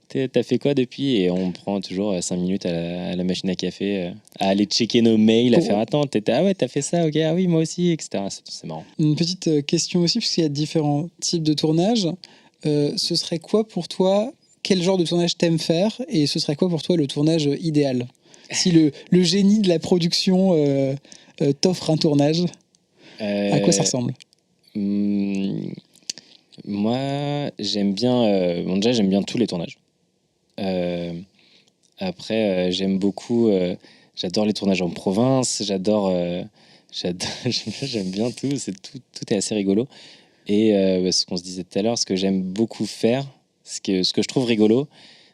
T'as fait quoi depuis? Et on prend toujours 5 minutes à la machine à café, à aller checker nos mails, à faire attends, ah ouais, t'as fait ça, ok, ah oui, moi aussi, etc. C'est marrant. Une petite question aussi, parce qu'il y a différents types de tournage. Ce serait quoi pour toi? Quel genre de tournage t'aimes faire? Et ce serait quoi pour toi le tournage idéal? Si le génie de la production t'offre un tournage, à quoi ça ressemble? Moi, j'aime bien. Déjà, j'aime bien tous les tournages. Après, j'aime beaucoup. J'adore les tournages en province. J'aime bien tout. Tout est assez rigolo. Et ce qu'on se disait tout à l'heure, ce que j'aime beaucoup faire, ce que je trouve rigolo,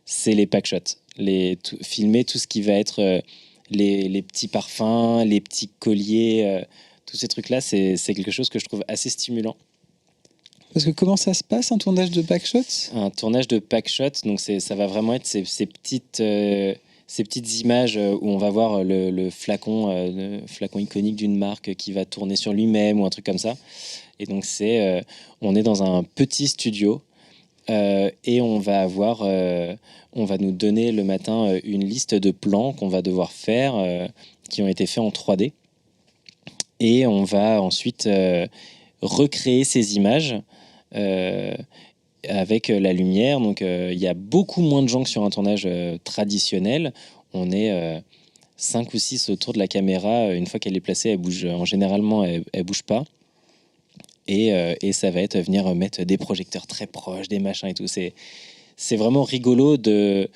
c'est les packshots. Filmer tout ce qui va être les petits parfums, les petits colliers, tous ces trucs-là, c'est quelque chose que je trouve assez stimulant. Parce que comment ça se passe un tournage de packshot? Un tournage de packshot, donc ça va vraiment être ces petites images où on va voir le flacon iconique d'une marque qui va tourner sur lui-même ou un truc comme ça. Et donc on est dans un petit studio et on va nous donner le matin une liste de plans qu'on va devoir faire qui ont été faits en 3D. Et on va ensuite recréer ces images avec la lumière. Donc il y a beaucoup moins de gens que sur un tournage traditionnel. On est 5 ou 6 autour de la caméra. Une fois qu'elle est placée, elle bouge. Généralement, elle bouge pas. Et ça va être venir mettre des projecteurs très proches, des machins et tout. C'est vraiment rigolo de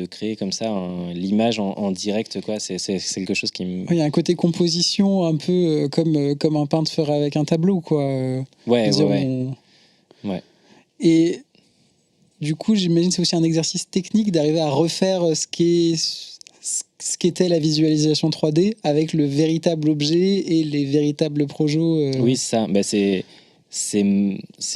créer comme ça l'image en direct, quoi. C'est quelque chose qui me... Il y a un côté composition un peu comme un peintre ferait avec un tableau, quoi. Ouais. Et du coup, j'imagine que c'est aussi un exercice technique d'arriver à refaire ce qu'était la visualisation 3D avec le véritable objet et les véritables projets. Oui, ça. Bah, c'est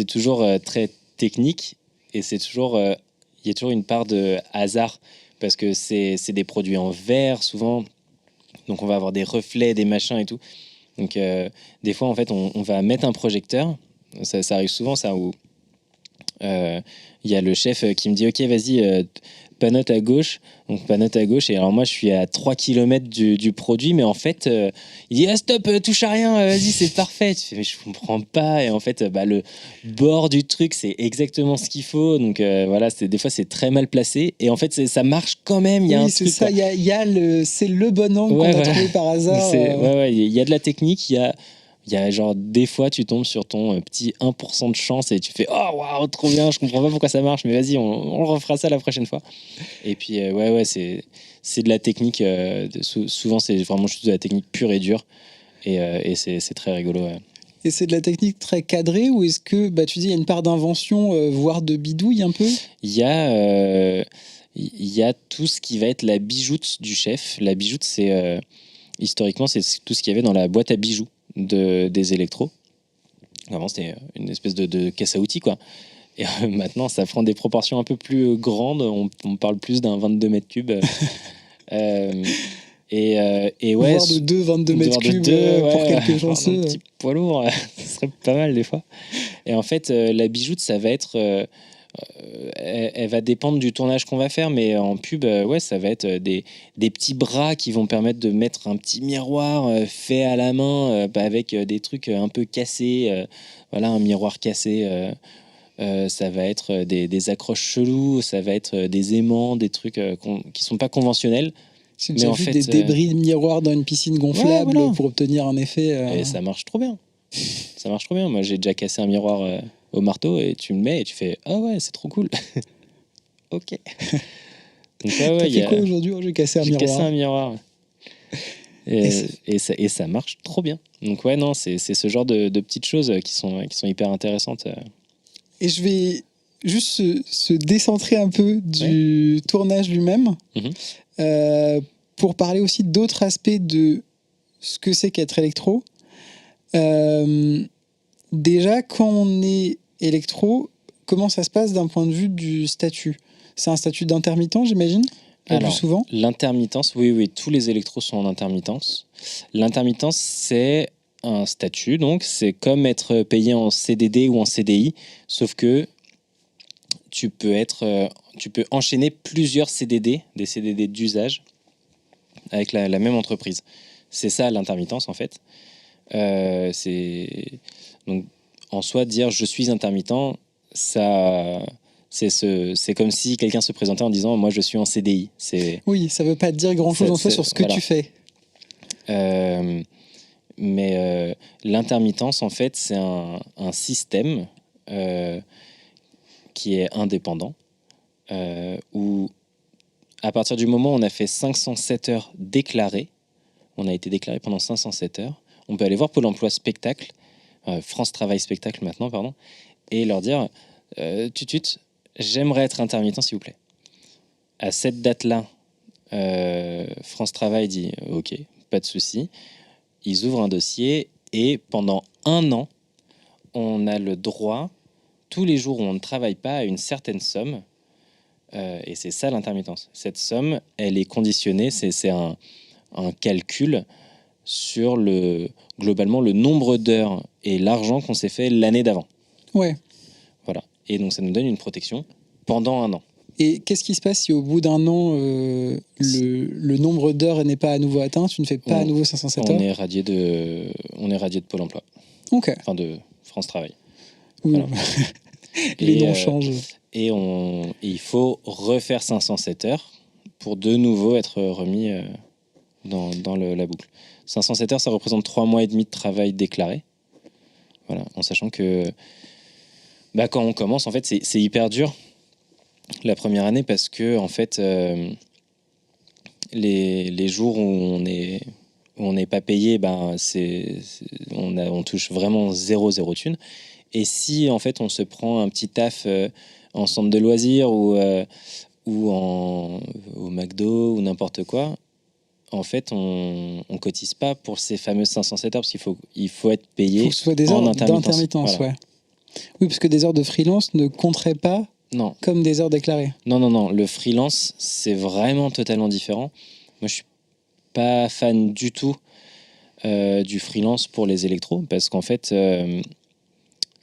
toujours très technique et c'est toujours... il y a toujours une part de hasard parce que c'est des produits en verre souvent, donc on va avoir des reflets, des machins et tout. Donc des fois en fait on va mettre un projecteur, ça arrive souvent ça, où il y a le chef qui me dit ok vas-y panote à gauche, donc panote à gauche, et alors moi je suis à 3 km du produit, mais en fait il dit ah stop, touche à rien, vas-y c'est parfait. Tu fais mais je comprends pas, et en fait le bord du truc c'est exactement ce qu'il faut, donc voilà, des fois c'est très mal placé et en fait ça marche quand même. Il y a un truc, ça, c'est le bon angle qu'on a trouvé par hasard. Il y a de la technique, il il y a genre des fois tu tombes sur ton petit 1% de chance et tu fais oh waouh trop bien, je comprends pas pourquoi ça marche mais vas-y on refera ça la prochaine fois. Et puis ouais c'est de la technique souvent c'est vraiment juste de la technique pure et dure et c'est très rigolo. Ouais. Et c'est de la technique très cadrée ou est-ce que tu dis il y a une part d'invention voire de bidouille un peu? Il y a tout ce qui va être la bijoute du chef. La bijoute, c'est historiquement, c'est tout ce qu'il y avait dans la boîte à bijoux des électros. Avant, c'était une espèce de caisse à outils, quoi. Et maintenant, ça prend des proportions un peu plus grandes. On parle plus d'un 22 mètres cubes. Et ouais, voire de 22 mètres cubes pour quelques chanceux. Un petit poids lourd, ce serait pas mal des fois. Et en fait, la bijoute, ça va être... elle va dépendre du tournage qu'on va faire, mais en pub, ouais, ça va être des petits bras qui vont permettre de mettre un petit miroir fait à la main avec des trucs un peu cassés. Voilà, un miroir cassé. Ça va être des accroches cheloues, ça va être des aimants, des trucs qui sont pas conventionnels. J'ai déjà vu des débris de miroir dans une piscine gonflable pour obtenir un effet. Et ça marche trop bien. Ça marche trop bien. Moi, j'ai déjà cassé un miroir au marteau et tu le mets et tu fais ah ouais, c'est trop cool. Ok. Donc, t'as fait quoi aujourd'hui? J'ai cassé un miroir. J'ai cassé un miroir. Et ça marche trop bien. Donc ouais, non, c'est ce genre de petites choses qui sont hyper intéressantes. Et je vais juste se décentrer un peu du tournage lui-même pour parler aussi d'autres aspects de ce que c'est qu'être électro. Déjà, quand on est électro, comment ça se passe d'un point de vue du statut? C'est un statut d'intermittent, j'imagine, le plus souvent? L'intermittence, oui, tous les électros sont en intermittence. L'intermittence, c'est un statut, donc c'est comme être payé en CDD ou en CDI, sauf que tu peux enchaîner plusieurs CDD, des CDD d'usage, avec la même entreprise. C'est ça l'intermittence en fait. Donc en soi dire je suis intermittent, ça c'est comme si quelqu'un se présentait en disant moi je suis en CDI. Oui, ça veut pas dire grand chose en soi sur ce que tu fais. Mais l'intermittence en fait c'est un système qui est indépendant où à partir du moment où on a fait 507 heures déclarées, on a été déclaré pendant 507 heures, on peut aller voir Pôle emploi spectacle, France Travail spectacle maintenant, pardon, et leur dire j'aimerais être intermittent s'il vous plaît. À cette date-là, France Travail dit ok, pas de souci. Ils ouvrent un dossier et pendant 1 an, on a le droit, tous les jours où on ne travaille pas, à une certaine somme. Et c'est ça l'intermittence. Cette somme, elle est conditionnée, c'est un calcul sur globalement le nombre d'heures et l'argent qu'on s'est fait l'année d'avant. Ouais. Voilà. Et donc ça nous donne une protection pendant 1 an. Et qu'est-ce qui se passe si au bout d'1 an, le nombre d'heures n'est pas à nouveau atteint, tu ne fais pas à nouveau 507 heures? On est radié de Pôle emploi. Ok. Enfin de France Travail. Voilà. Les noms changent. Et il faut refaire 507 heures pour de nouveau être remis dans la boucle. 507 heures, ça représente 3 mois et demi de travail déclaré. Voilà, en sachant que quand on commence, en fait, c'est hyper dur la première année parce que en fait, les jours où on n'est pas payé, on touche vraiment zéro thune. Et si en fait on se prend un petit taf en centre de loisirs ou au McDo ou n'importe quoi, en fait on cotise pas pour ces fameuses 507 heures parce qu'il faut être payé. Il faut que ce soit des heures d'intermittence. Voilà. Ouais. Oui, parce que des heures de freelance ne compteraient pas comme des heures déclarées. Non. Le freelance, c'est vraiment totalement différent. Moi, je suis pas fan du tout du freelance pour les électros parce qu'en fait,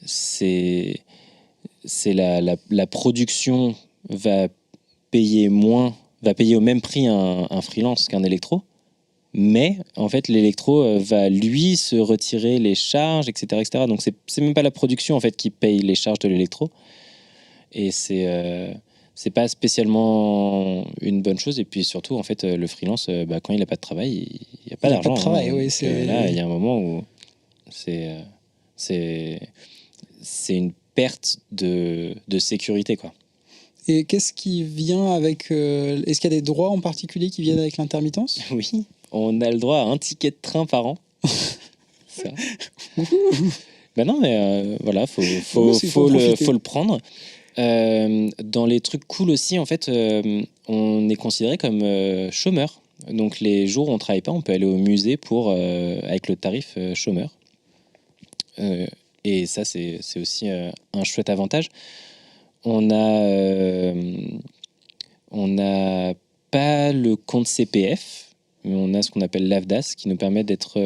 c'est la production va payer au même prix un freelance qu'un électro, mais en fait l'électro va lui se retirer les charges, etc. Donc c'est même pas la production en fait qui paye les charges de l'électro, et c'est pas spécialement une bonne chose. Et puis surtout en fait le freelance, quand il a pas de travail, il y a pas d'argent. Pas de travail, oui, là il y a un moment où C'est une perte de sécurité, quoi. Et qu'est-ce qui vient avec... est-ce qu'il y a des droits en particulier qui viennent avec l'intermittence ? Oui, on a le droit à un ticket de train par an. Ça. Ben non, mais voilà, faut le prendre. Dans les trucs cool aussi, en fait, on est considéré comme chômeur. Donc les jours où on travaille pas, on peut aller au musée avec le tarif chômeur. Et ça, c'est aussi un chouette avantage. On n'a pas le compte CPF, mais on a ce qu'on appelle l'AFDAS, qui nous permet d'être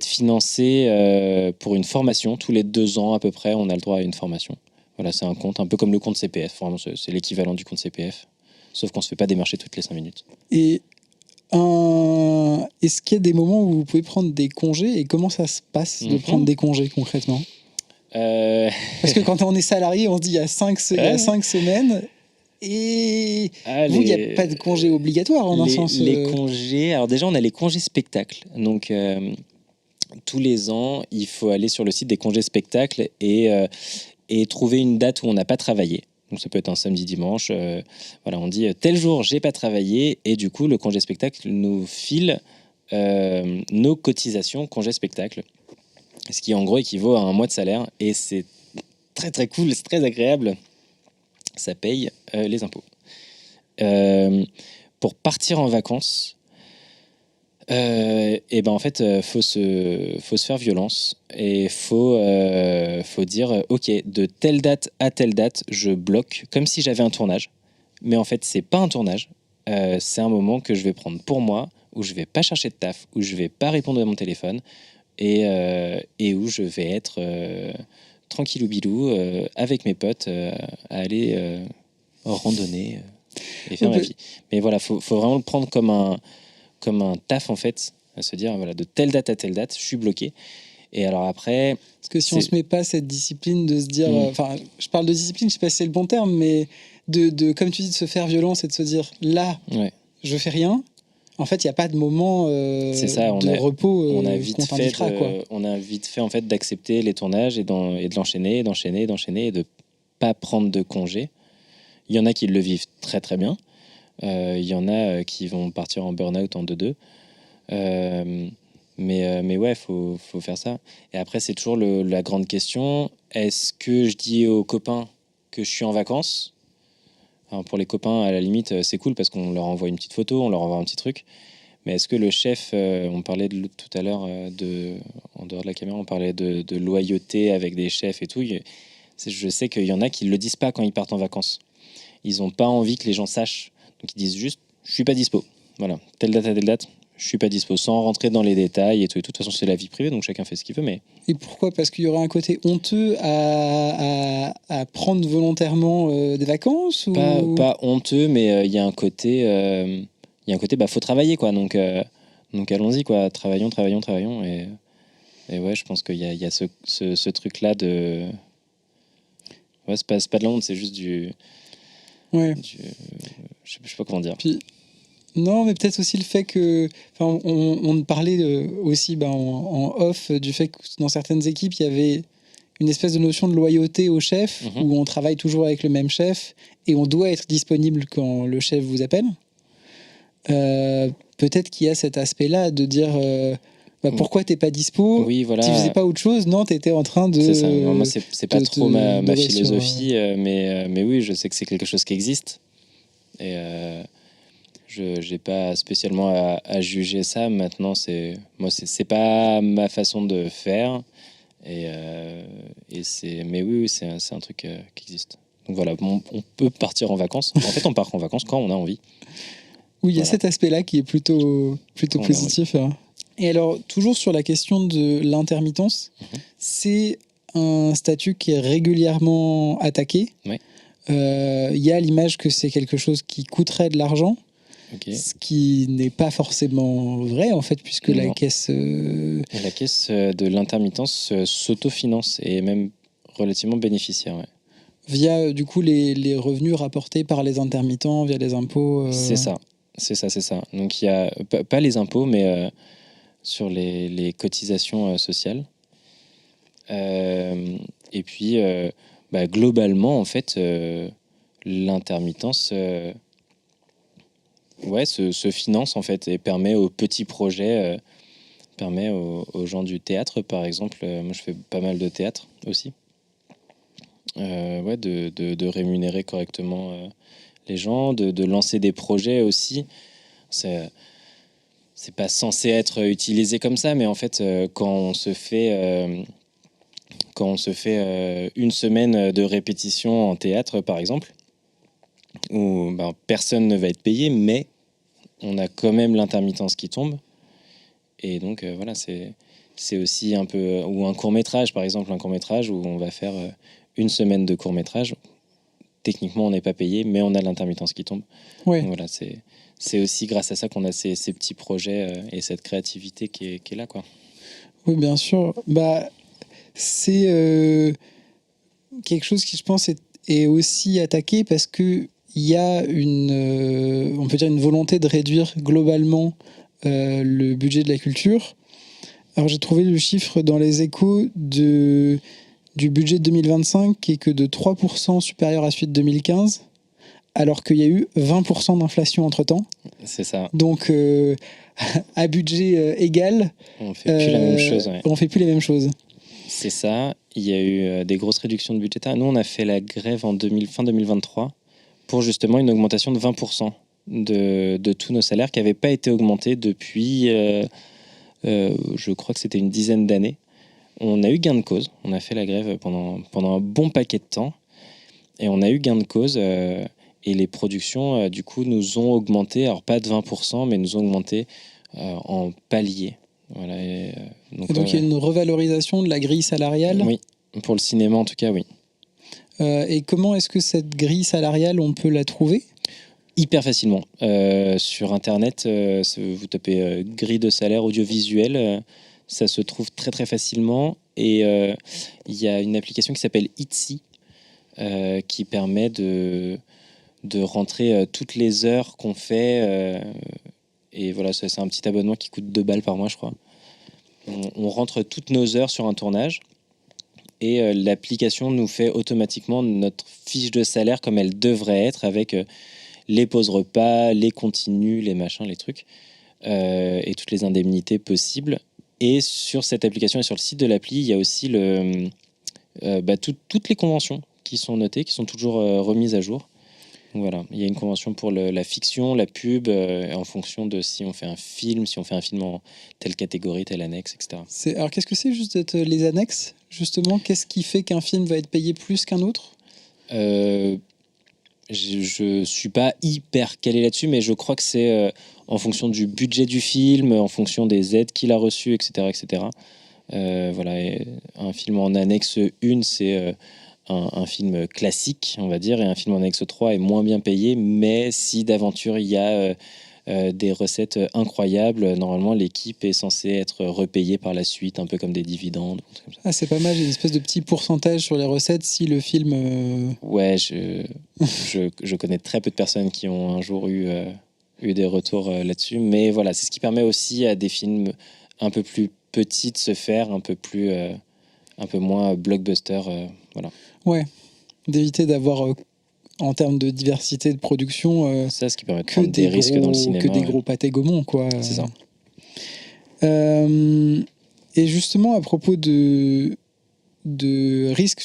financé pour une formation. Tous les 2 ans à peu près, on a le droit à une formation. Voilà, c'est un compte, un peu comme le compte CPF. Vraiment, c'est l'équivalent du compte CPF. Sauf qu'on ne se fait pas démarcher toutes les 5 minutes. Et est-ce qu'il y a des moments où vous pouvez prendre des congés et comment ça se passe de prendre des congés concrètement ? Parce que quand on est salarié, on se dit il y a 5 semaines et vous, il n'y a pas de congés obligatoires en un sens. Les congés, alors déjà on a les congés spectacles. Donc tous les ans, il faut aller sur le site des congés spectacles et trouver une date où on n'a pas travaillé. Donc ça peut être un samedi, dimanche. Voilà, on dit tel jour j'ai pas travaillé et du coup le congé spectacle nous file nos cotisations congé spectacle, ce qui en gros équivaut à un mois de salaire et c'est très très cool, c'est très agréable. Ça paye les impôts. Pour partir en vacances, et ben en fait faut se faire violence et faut dire ok, de telle date à telle date je bloque comme si j'avais un tournage, mais en fait c'est pas un tournage, c'est un moment que je vais prendre pour moi, où je vais pas chercher de taf, où je vais pas répondre à mon téléphone et où je vais être tranquillou bilou avec mes potes à aller randonner et faire ma vie. Mais voilà, faut vraiment le prendre comme un taf en fait, à se dire voilà, de telle date à telle date je suis bloqué. Et alors après, parce que si on se met pas cette discipline de se dire enfin je parle de discipline, je sais pas si c'est le bon terme, mais de comme tu dis, de se faire violence et de se dire là je fais rien, en fait il y a pas de moment c'est ça, repos on a vite fait en fait d'accepter les tournages et de l'enchaîner, d'enchaîner et de pas prendre de congé. Il y en a qui le vivent très très bien. Il y en a qui vont partir en burn-out en 2-2. Mais ouais, faut faire ça. Et après, c'est toujours la grande question. Est-ce que je dis aux copains que je suis en vacances ? Alors pour les copains, à la limite, c'est cool parce qu'on leur envoie une petite photo, on leur envoie un petit truc. Mais est-ce que le chef, on parlait tout à l'heure, en dehors de la caméra, on parlait de loyauté avec des chefs et tout. Je sais qu'il y en a qui ne le disent pas quand ils partent en vacances. Ils n'ont pas envie que les gens sachent. Donc ils disent juste « je suis pas dispo ». Voilà, telle date à telle date, je suis pas dispo, sans rentrer dans les détails et tout. Et de toute façon, c'est la vie privée, donc chacun fait ce qu'il veut. Mais... Et pourquoi ? Parce qu'il y aurait un côté honteux à prendre volontairement des vacances ou... Pas honteux, mais il y a un côté... faut travailler, quoi. Donc allons-y, quoi. Travaillons. Et ouais, je pense qu'il y a ce truc-là de... Ouais, c'est pas de la honte, c'est juste du... Ouais. Je sais pas comment dire. Puis, non, mais peut-être aussi le fait que... on parlait aussi en off du fait que dans certaines équipes, il y avait une espèce de notion de loyauté au chef, où on travaille toujours avec le même chef, et on doit être disponible quand le chef vous appelle. Peut-être qu'il y a cet aspect-là de dire... pourquoi t'es pas dispo ? Oui, voilà. Tu faisais pas autre chose ? Non, t'étais en train de... C'est ça. Non, moi, c'est pas trop ma philosophie, mais oui, je sais que c'est quelque chose qui existe. Et je n'ai pas spécialement à juger ça. Maintenant, c'est pas ma façon de faire. Mais oui, c'est un truc qui existe. Donc voilà, on peut partir en vacances. En fait, on part en vacances quand on a envie. Oui, il y a cet aspect-là qui est plutôt positif. Et alors, toujours sur la question de l'intermittence, c'est un statut qui est régulièrement attaqué. Oui. Y a l'image que c'est quelque chose qui coûterait de l'argent, ce qui n'est pas forcément vrai, en fait, puisque la caisse... La caisse de l'intermittence s'autofinance et est même relativement bénéficiaire, ouais. Via, du coup, les revenus rapportés par les intermittents, via les impôts C'est ça. Donc, il y a pas les impôts, mais sur les cotisations sociales. Et puis, globalement, en fait, l'intermittence se finance en fait et permet aux petits projets, permet aux gens du théâtre, par exemple. Moi, je fais pas mal de théâtre aussi. De rémunérer correctement les gens, de lancer des projets aussi. C'est pas censé être utilisé comme ça, mais en fait, quand on se fait une semaine de répétition en théâtre, par exemple, où personne ne va être payé, mais on a quand même l'intermittence qui tombe. Et donc, voilà, c'est aussi un peu... Ou un court-métrage, par exemple, un court-métrage où on va faire une semaine de court-métrage. Techniquement, on n'est pas payé, mais on a l'intermittence qui tombe. Ouais. Donc, voilà, c'est aussi grâce à ça qu'on a ces petits projets et cette créativité qui est là, quoi. Oui, bien sûr. C'est quelque chose qui, je pense, est aussi attaqué parce qu'il y a on peut dire une volonté de réduire globalement le budget de la culture. Alors, j'ai trouvé le chiffre dans les Échos du budget de 2025 qui est que de 3% supérieur à celui de 2015, alors qu'il y a eu 20% d'inflation entre-temps. C'est ça. Donc, à budget égal, on fait plus la même chose. Ouais. On fait plus les mêmes choses. C'est ça. Il y a eu des grosses réductions de budget. Nous, on a fait la grève en fin 2023 pour justement une augmentation de 20% de tous nos salaires qui n'avaient pas été augmentés depuis, je crois que c'était une dizaine d'années. On a eu gain de cause. On a fait la grève pendant un bon paquet de temps. Et on a eu gain de cause. Et les productions, du coup, nous ont augmenté. Alors, pas de 20%, mais nous ont augmenté en palier. Voilà, et donc, il y a une revalorisation de la grille salariale ? Oui, pour le cinéma, en tout cas, oui. Et comment est-ce que cette grille salariale, on peut la trouver ? Hyper facilement. Sur Internet, vous tapez grille de salaire audiovisuel, ça se trouve très très facilement. Et il y a une application qui s'appelle Etsy qui permet de rentrer toutes les heures qu'on fait. Et voilà, c'est un petit abonnement qui coûte 2 balles par mois, je crois. On rentre toutes nos heures sur un tournage. Et l'application nous fait automatiquement notre fiche de salaire comme elle devrait être, avec les pauses repas, les continus, les machins, les trucs, et toutes les indemnités possibles. Et sur cette application et sur le site de l'appli, il y a aussi toutes les conventions qui sont notées, qui sont toujours remises à jour. Donc voilà, il y a une convention pour la fiction, la pub, en fonction de si on fait un film, en telle catégorie, telle annexe, etc. Alors qu'est-ce que c'est juste les annexes, justement ? Qu'est-ce qui fait qu'un film va être payé plus qu'un autre ? Je suis pas hyper calé là-dessus, mais je crois que c'est en fonction du budget du film, en fonction des aides qu'il a reçues, etc. etc. Voilà, et un film en annexe 1, c'est... un film classique, on va dire, et un film en annexe 3 est moins bien payé, mais si d'aventure il y a des recettes incroyables, normalement l'équipe est censée être repayée par la suite, un peu comme des dividendes. Comme ça. Ah, c'est pas mal, j'ai une espèce de petit pourcentage sur les recettes si le film... Ouais, je connais très peu de personnes qui ont un jour eu des retours là-dessus, mais voilà, c'est ce qui permet aussi à des films un peu plus petits de se faire, un peu moins blockbuster, voilà. Ouais, d'éviter d'avoir, en termes de diversité de production, ça, ce qui permet de prendre des risques dans le cinéma. Que des gros pâtés Gaumont, quoi. C'est ça. Et justement, à propos de risques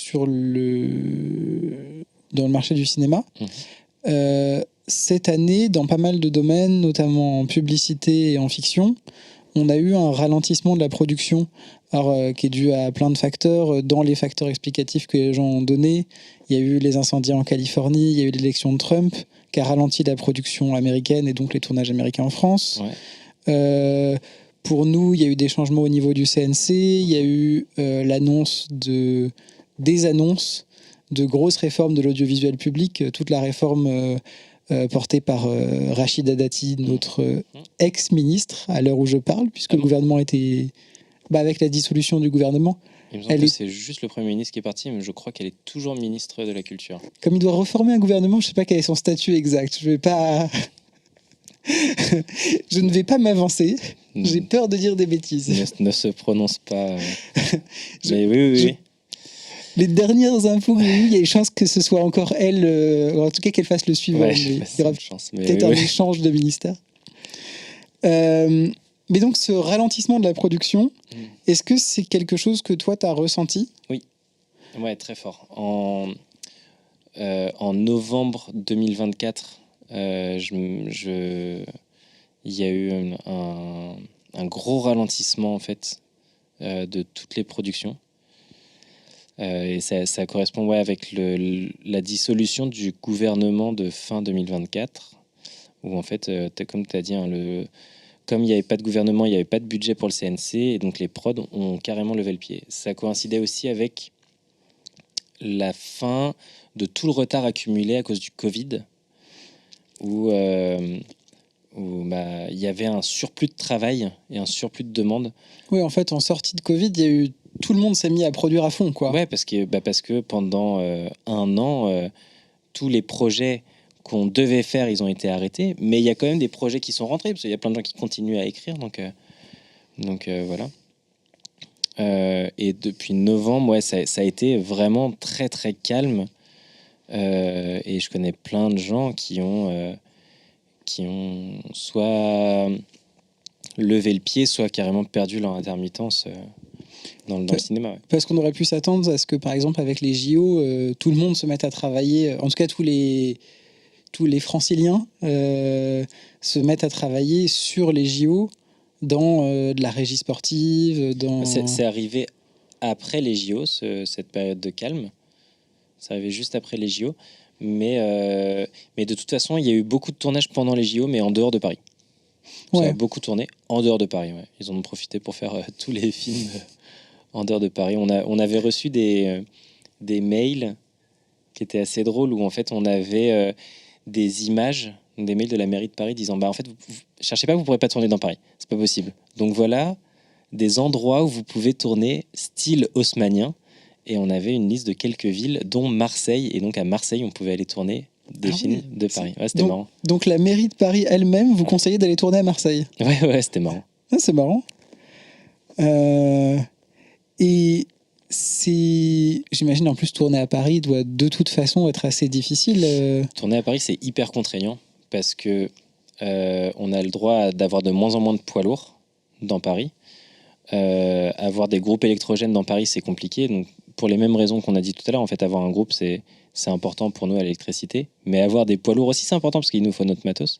dans le marché du cinéma, cette année, dans pas mal de domaines, notamment en publicité et en fiction, on a eu un ralentissement de la production, qui est dû à plein de facteurs. Dans les facteurs explicatifs que les gens ont donnés, il y a eu les incendies en Californie, il y a eu l'élection de Trump, qui a ralenti la production américaine et donc les tournages américains en France. Ouais. Pour nous, il y a eu des changements au niveau du CNC, il y a eu des annonces de grosses réformes de l'audiovisuel public, toute la réforme... porté par Rachida Dati, notre ex-ministre, à l'heure où je parle, puisque le gouvernement était... avec la dissolution du gouvernement... Il me semble que c'est juste le Premier ministre qui est parti, mais je crois qu'elle est toujours ministre de la Culture. Comme il doit reformer un gouvernement, je ne sais pas quel est son statut exact. Je ne vais pas m'avancer. J'ai peur de dire des bêtises. Ne se prononce pas. Mais oui. Les dernières infos que j'ai eues, il y a une chance que ce soit encore elle, en tout cas qu'elle fasse le suivant. Ouais, mais il y aura peut-être un échange de ministère. Mais donc, ce ralentissement de la production, est-ce que c'est quelque chose que toi, tu as ressenti ? Oui, ouais, très fort. En novembre 2024, il y a eu un gros ralentissement en fait de toutes les productions. Et ça correspond avec la dissolution du gouvernement de fin 2024, où en fait, comme tu as dit, hein, comme il n'y avait pas de gouvernement, il n'y avait pas de budget pour le CNC, et donc les prods ont carrément levé le pied. Ça coïncidait aussi avec la fin de tout le retard accumulé à cause du Covid, où il y avait un surplus de travail et un surplus de demande. Oui, en fait, en sortie de Covid, tout le monde s'est mis à produire à fond, quoi. Ouais, parce que pendant un an, tous les projets qu'on devait faire, ils ont été arrêtés, mais il y a quand même des projets qui sont rentrés, parce qu'il y a plein de gens qui continuent à écrire, donc voilà. Et depuis novembre, ouais, ça a été vraiment très très calme, et je connais plein de gens qui ont soit levé le pied, soit carrément perdu leur intermittence dans le cinéma. Ouais. Parce qu'on aurait pu s'attendre à ce que, par exemple, avec les JO, tout le monde se mette à travailler, en tout cas tous les franciliens se mettent à travailler sur les JO dans de la régie sportive. C'est arrivé après les JO, cette période de calme. C'est arrivé juste après les JO. Mais de toute façon, il y a eu beaucoup de tournages pendant les JO, mais en dehors de Paris. Ça a beaucoup tourné en dehors de Paris. Ouais. Ils en ont profité pour faire tous les films en dehors de Paris. On avait reçu des mails qui étaient assez drôles, où en fait on avait des images, des mails de la mairie de Paris disant en fait vous cherchez pas, vous pourrez pas tourner dans Paris, c'est pas possible. Donc voilà des endroits où vous pouvez tourner style haussmannien, et on avait une liste de quelques villes dont Marseille, et donc à Marseille on pouvait aller tourner des films de Paris. Ouais, c'était marrant. Donc la mairie de Paris elle-même vous conseillait d'aller tourner à Marseille. Ouais, c'était marrant. Ah, c'est marrant. Et j'imagine en plus tourner à Paris doit de toute façon être assez difficile. Tourner à Paris, c'est hyper contraignant parce que on a le droit d'avoir de moins en moins de poids lourds dans Paris. Avoir des groupes électrogènes dans Paris, c'est compliqué. Donc pour les mêmes raisons qu'on a dit tout à l'heure, en fait, avoir un groupe, c'est important pour nous à l'électricité. Mais avoir des poids lourds aussi, c'est important parce qu'il nous faut notre matos.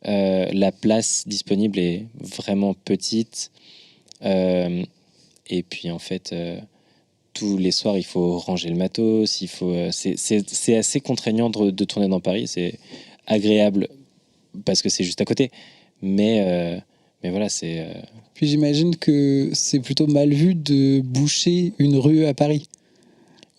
La place disponible est vraiment petite. Et puis en fait, tous les soirs, il faut ranger le matos. C'est assez contraignant de tourner dans Paris. C'est agréable parce que c'est juste à côté. Mais voilà, c'est... Puis j'imagine que c'est plutôt mal vu de boucher une rue à Paris.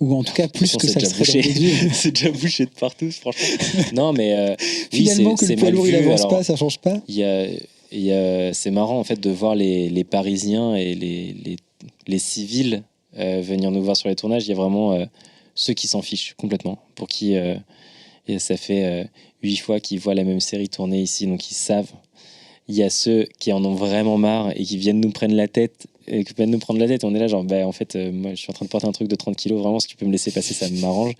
Ou en tout cas, plus que ça le serait dans d'autres villes. C'est déjà bouché de partout, franchement. Non, mais... Finalement, oui, que le poids lourd, il avance pas, ça change pas. C'est marrant, en fait, de voir les Parisiens et les civils venir nous voir sur les tournages. Il y a vraiment ceux qui s'en fichent complètement. Pour qui... et ça fait 8 fois qu'ils voient la même série tourner ici, donc ils savent. Il y a ceux qui en ont vraiment marre et qui viennent nous prendre la tête. Et qui viennent nous prendre la tête. On est là, genre, en fait, moi, je suis en train de porter un truc de 30 kilos. Vraiment, si tu peux me laisser passer, ça m'arrange.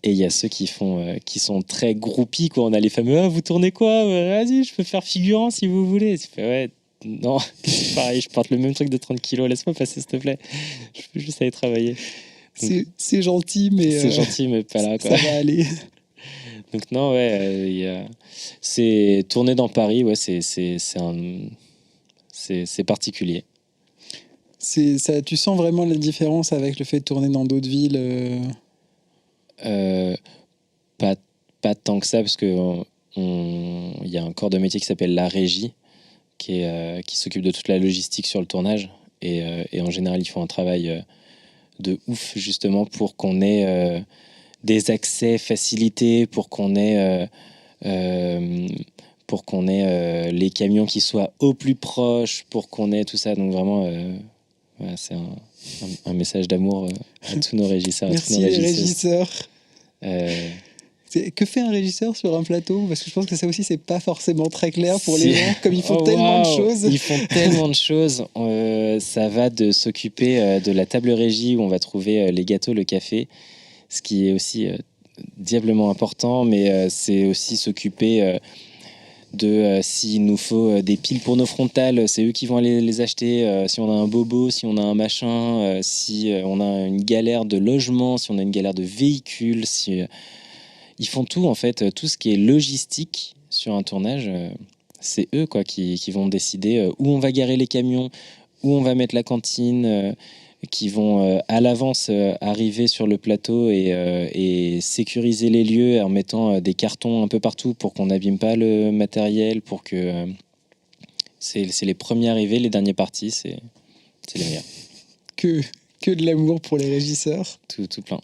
Et il y a ceux qui sont très groupies, quoi. On a les fameux, ah, vous tournez quoi? Vas-y, je peux faire figurant si vous voulez. Tu fais, ouais, non, c'est pareil, je porte le même truc de 30 kilos. Laisse-moi passer, s'il te plaît. Je peux juste aller travailler. C'est gentil, mais... C'est gentil, mais pas là, quoi. Ça va aller. Donc non, ouais, c'est tourner dans Paris, ouais, c'est particulier. Ça, tu sens vraiment la différence avec le fait de tourner dans d'autres villes Pas tant que ça, parce que il y a un corps de métier qui s'appelle la régie, qui s'occupe de toute la logistique sur le tournage, et en général ils font un travail de ouf justement pour qu'on ait des accès facilités, pour qu'on ait les camions qui soient au plus proche, pour qu'on ait tout ça. Donc vraiment, voilà, c'est un message d'amour à tous nos régisseurs. Merci les régisseurs. Que fait un régisseur sur un plateau? Parce que je pense que ça aussi, c'est pas forcément très clair pour les Si. gens, comme ils font Oh, tellement de waouh. choses. Ils font tellement de choses. Ça va de s'occuper de la table régie où on va trouver les gâteaux, le café, ce qui est aussi diablement important, mais c'est aussi s'occuper de s'il nous faut des piles pour nos frontales, c'est eux qui vont aller les acheter. Si on a un bobo, si on a un machin, si on a une galère de logement, si on a une galère de véhicule, si ils font tout en fait, tout ce qui est logistique sur un tournage, c'est eux quoi qui vont décider où on va garer les camions, où on va mettre la cantine, qui vont à l'avance arriver sur le plateau et sécuriser les lieux en mettant des cartons un peu partout pour qu'on n'abîme pas le matériel, pour que c'est les premiers arrivés, les derniers partis, c'est les meilleurs. Que de l'amour pour les régisseurs. Tout plein.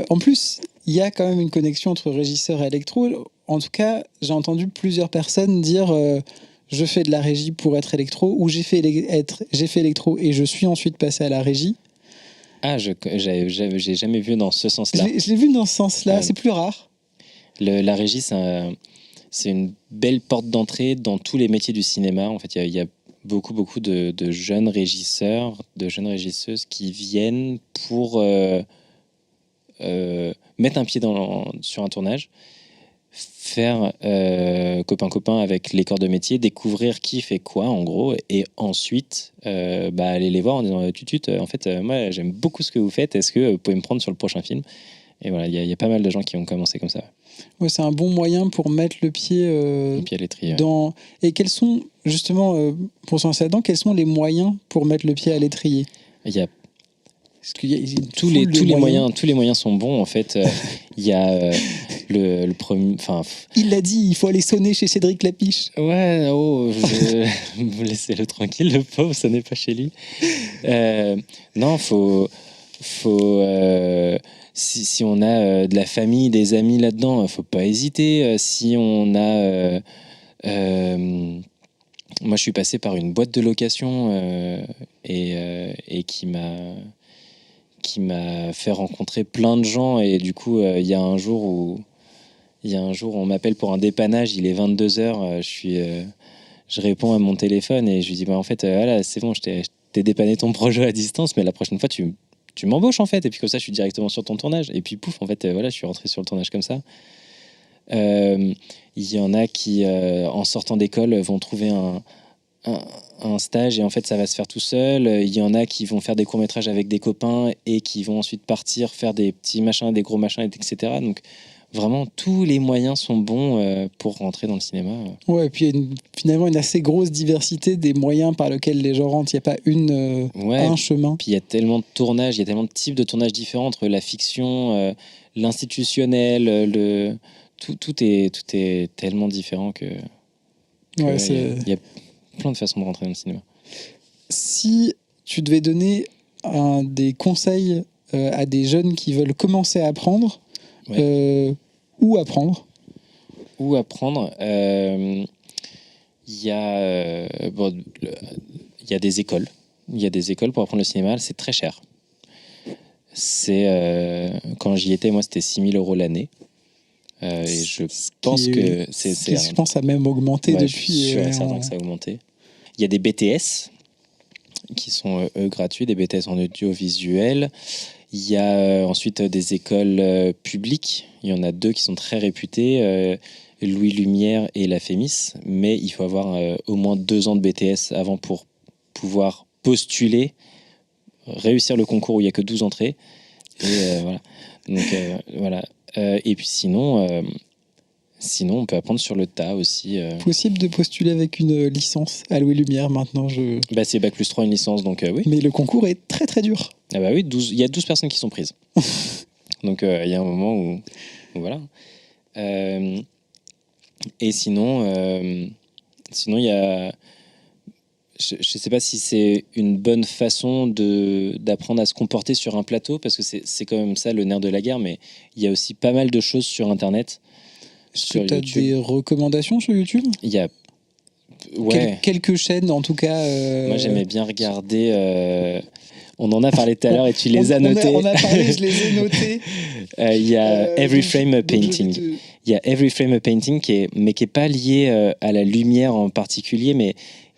En plus, il y a quand même une connexion entre régisseur et électro. En tout cas, j'ai entendu plusieurs personnes dire je fais de la régie pour être électro, ou j'ai fait électro et je suis ensuite passé à la régie. Ah, j'ai jamais vu dans ce sens-là. Je l'ai vu dans ce sens-là, c'est plus rare. La régie, c'est une belle porte d'entrée dans tous les métiers du cinéma. En fait, il y a beaucoup de jeunes régisseurs, de jeunes régisseuses qui viennent pour mettre un pied sur un tournage, faire copain avec les corps de métier, découvrir qui fait quoi en gros, et ensuite aller les voir en disant en fait moi j'aime beaucoup ce que vous faites, est-ce que vous pouvez me prendre sur le prochain film? Et voilà, il y a pas mal de gens qui ont commencé comme ça. Ouais, c'est un bon moyen pour mettre le pied à l'étrier. Dans... Et quels sont, justement, pour s'en lancer là-dedans, quels sont les moyens pour mettre le pied à l'étrier? Il y a tous les moyens sont bons en fait. Il y a le premier, il l'a dit, il faut aller sonner chez Cédric Lapiche. Ouais, vous laissez-le tranquille, le pauvre, ça n'est pas chez lui. Non, faut si on a de la famille, des amis là-dedans, faut pas hésiter. Si on a moi je suis passé par une boîte de location et qui m'a fait rencontrer plein de gens, et du coup il y a un jour où on m'appelle pour un dépannage, il est 22h, je réponds à mon téléphone et je lui dis en fait voilà, c'est bon, je t'ai dépanné ton projet à distance, mais la prochaine fois tu m'embauches en fait, et puis comme ça je suis directement sur ton tournage, et puis pouf en fait voilà, je suis rentré sur le tournage comme ça. Il y en a qui en sortant d'école vont trouver un stage et en fait ça va se faire tout seul. Il y en a qui vont faire des courts-métrages avec des copains et qui vont ensuite partir faire des petits machins, des gros machins, etc. Donc vraiment tous les moyens sont bons pour rentrer dans le cinéma. Ouais, et puis il y a finalement une assez grosse diversité des moyens par lesquels les gens rentrent. Il n'y a pas un chemin. Puis il y a tellement de tournages, il y a tellement de types de tournages différents entre la fiction, l'institutionnel, tout est tellement différent que il y a plein de façons de rentrer dans le cinéma. Si tu devais donner des conseils à des jeunes qui veulent commencer à apprendre, où apprendre? Où apprendre, il y a des écoles. Il y a des écoles pour apprendre le cinéma, c'est très cher. Quand j'y étais, moi, c'était 6 000 € l'année. Et je pense que je pense a même augmenté depuis. Je suis sûr et certain que ça a augmenté. Il y a des BTS qui sont gratuits, des BTS en audiovisuel. Il y a ensuite des écoles publiques. Il y en a 2 qui sont très réputées, Louis Lumière et la Fémis. Mais il faut avoir au moins 2 ans de BTS avant pour pouvoir postuler, réussir le concours où il n'y a que 12 entrées. Et voilà. Donc voilà. Et puis sinon, on peut apprendre sur le tas aussi. Possible de postuler avec une licence à Louis Lumière maintenant. C'est Bac+3 une licence, donc oui. Mais le concours est très très dur. Ah bah oui, il y a 12 personnes qui sont prises. Donc il y a un moment où voilà. Et sinon, il y a... Je ne sais pas si c'est une bonne façon d'apprendre à se comporter sur un plateau, parce que c'est quand même ça le nerf de la guerre, mais il y a aussi pas mal de choses sur Internet. Est-ce que tu as des recommandations sur YouTube? Il y a quelques chaînes en tout cas. Moi j'aimais bien regarder... On en a parlé tout à l'heure et tu les as notés. On a parlé, je les ai notés. Il y a Every Frame a Painting. Il y a Every Frame a Painting qui est pas lié à la lumière en particulier, mais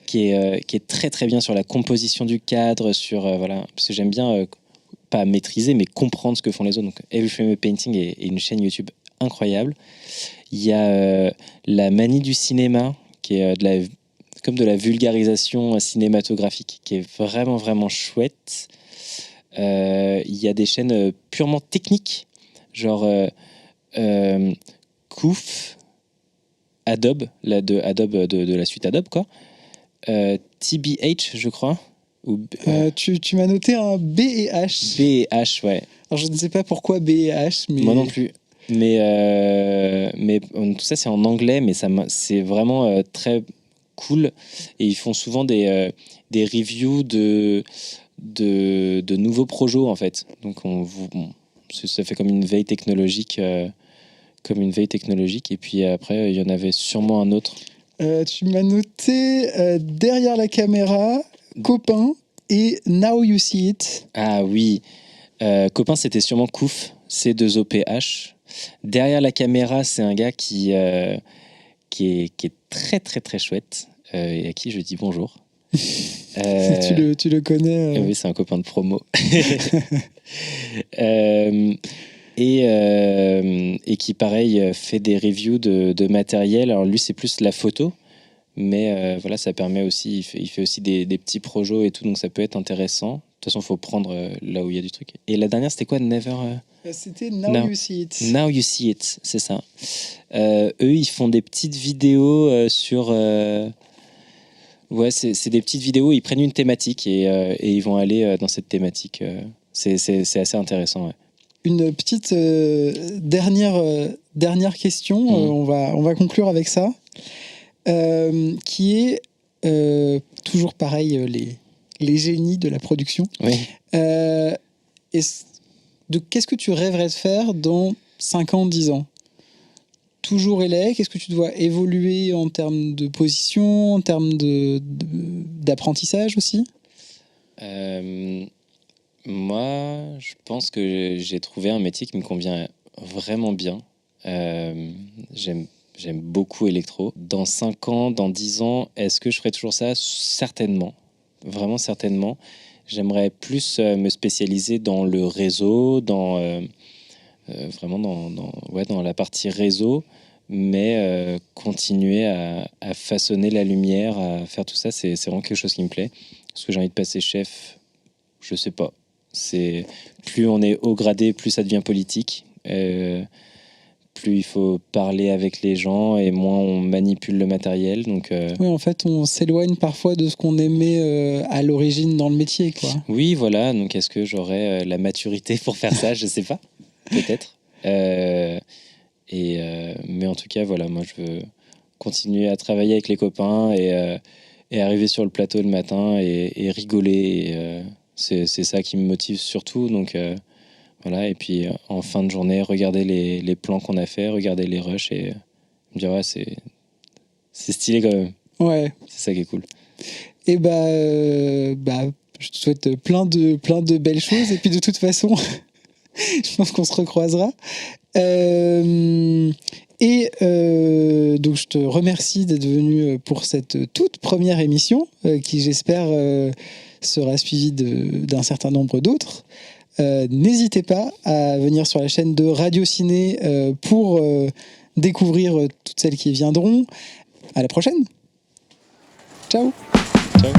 qui est très très bien sur la composition du cadre, sur voilà, parce que j'aime bien pas maîtriser, mais comprendre ce que font les autres. Donc Every Frame a Painting est une chaîne YouTube incroyable. Il y a la manie du cinéma, qui est comme de la vulgarisation cinématographique, qui est vraiment vraiment chouette. Il y a des chaînes purement techniques, genre Koof, Adobe, Adobe de la suite Adobe, quoi. TBH, je crois. Tu m'as noté un B et H. B et H, ouais. Alors je ne sais pas pourquoi B et H, mais... Moi non plus. Mais tout ça, c'est en anglais, mais c'est vraiment très cool. Et ils font souvent des reviews de nouveaux projets, en fait. Donc, ça fait comme une veille technologique. Et puis après, il y en avait sûrement un autre. Tu m'as noté derrière la caméra, Copain et Now You See It. Ah oui. Copain, c'était sûrement Koof, C2OPH. Derrière la caméra, c'est un gars qui est très très très chouette et à qui je dis bonjour. Tu le connais Oui, c'est un copain de promo. Et qui, pareil, fait des reviews de matériel. Alors lui, c'est plus la photo, mais voilà, ça permet aussi, il fait aussi des petits projets et tout, donc ça peut être intéressant. De toute façon, il faut prendre là où il y a du truc. Et la dernière, c'était quoi? C'était Now You See It. Now You See It, c'est ça. Eux, ils font des petites vidéos sur... Ouais, c'est des petites vidéos, ils prennent une thématique et ils vont aller dans cette thématique. C'est assez intéressant, ouais. Une petite dernière question, on va conclure avec ça, qui est toujours pareil, les génies de la production. Oui. Qu'est-ce que tu rêverais de faire dans 5 ans, 10 ans? Toujours élève, qu'est-ce que tu dois évoluer en termes de position, en termes d'apprentissage aussi? Moi, je pense que j'ai trouvé un métier qui me convient vraiment bien. J'aime beaucoup électro. Dans 5 ans, dans 10 ans, est-ce que je ferai toujours ça? Certainement. Vraiment certainement. J'aimerais plus me spécialiser dans le réseau, vraiment dans la partie réseau, mais continuer à façonner la lumière, à faire tout ça, c'est vraiment quelque chose qui me plaît. Est-ce que j'ai envie de passer chef? Je sais pas. Plus on est haut gradé, plus ça devient politique. Plus il faut parler avec les gens et moins on manipule le matériel. Donc, oui, en fait, on s'éloigne parfois de ce qu'on aimait à l'origine dans le métier, quoi. Oui, voilà. Donc, est-ce que j'aurai la maturité pour faire ça? Je sais pas. Peut-être. Mais en tout cas, voilà, moi, je veux continuer à travailler avec les copains et arriver sur le plateau le matin et rigoler. C'est ça qui me motive surtout. Donc, voilà. Et puis, en fin de journée, regarder les plans qu'on a fait, regarder les rushs et me dire, ouais, c'est stylé quand même. Ouais. C'est ça qui est cool. Et je te souhaite plein de belles choses. Et puis, de toute façon, je pense qu'on se recroisera. Donc je te remercie d'être venu pour cette toute première émission qui j'espère sera suivie d'un certain nombre d'autres. N'hésitez pas à venir sur la chaîne de Radio Ciné pour découvrir toutes celles qui viendront. À la prochaine. Ciao. Ciao.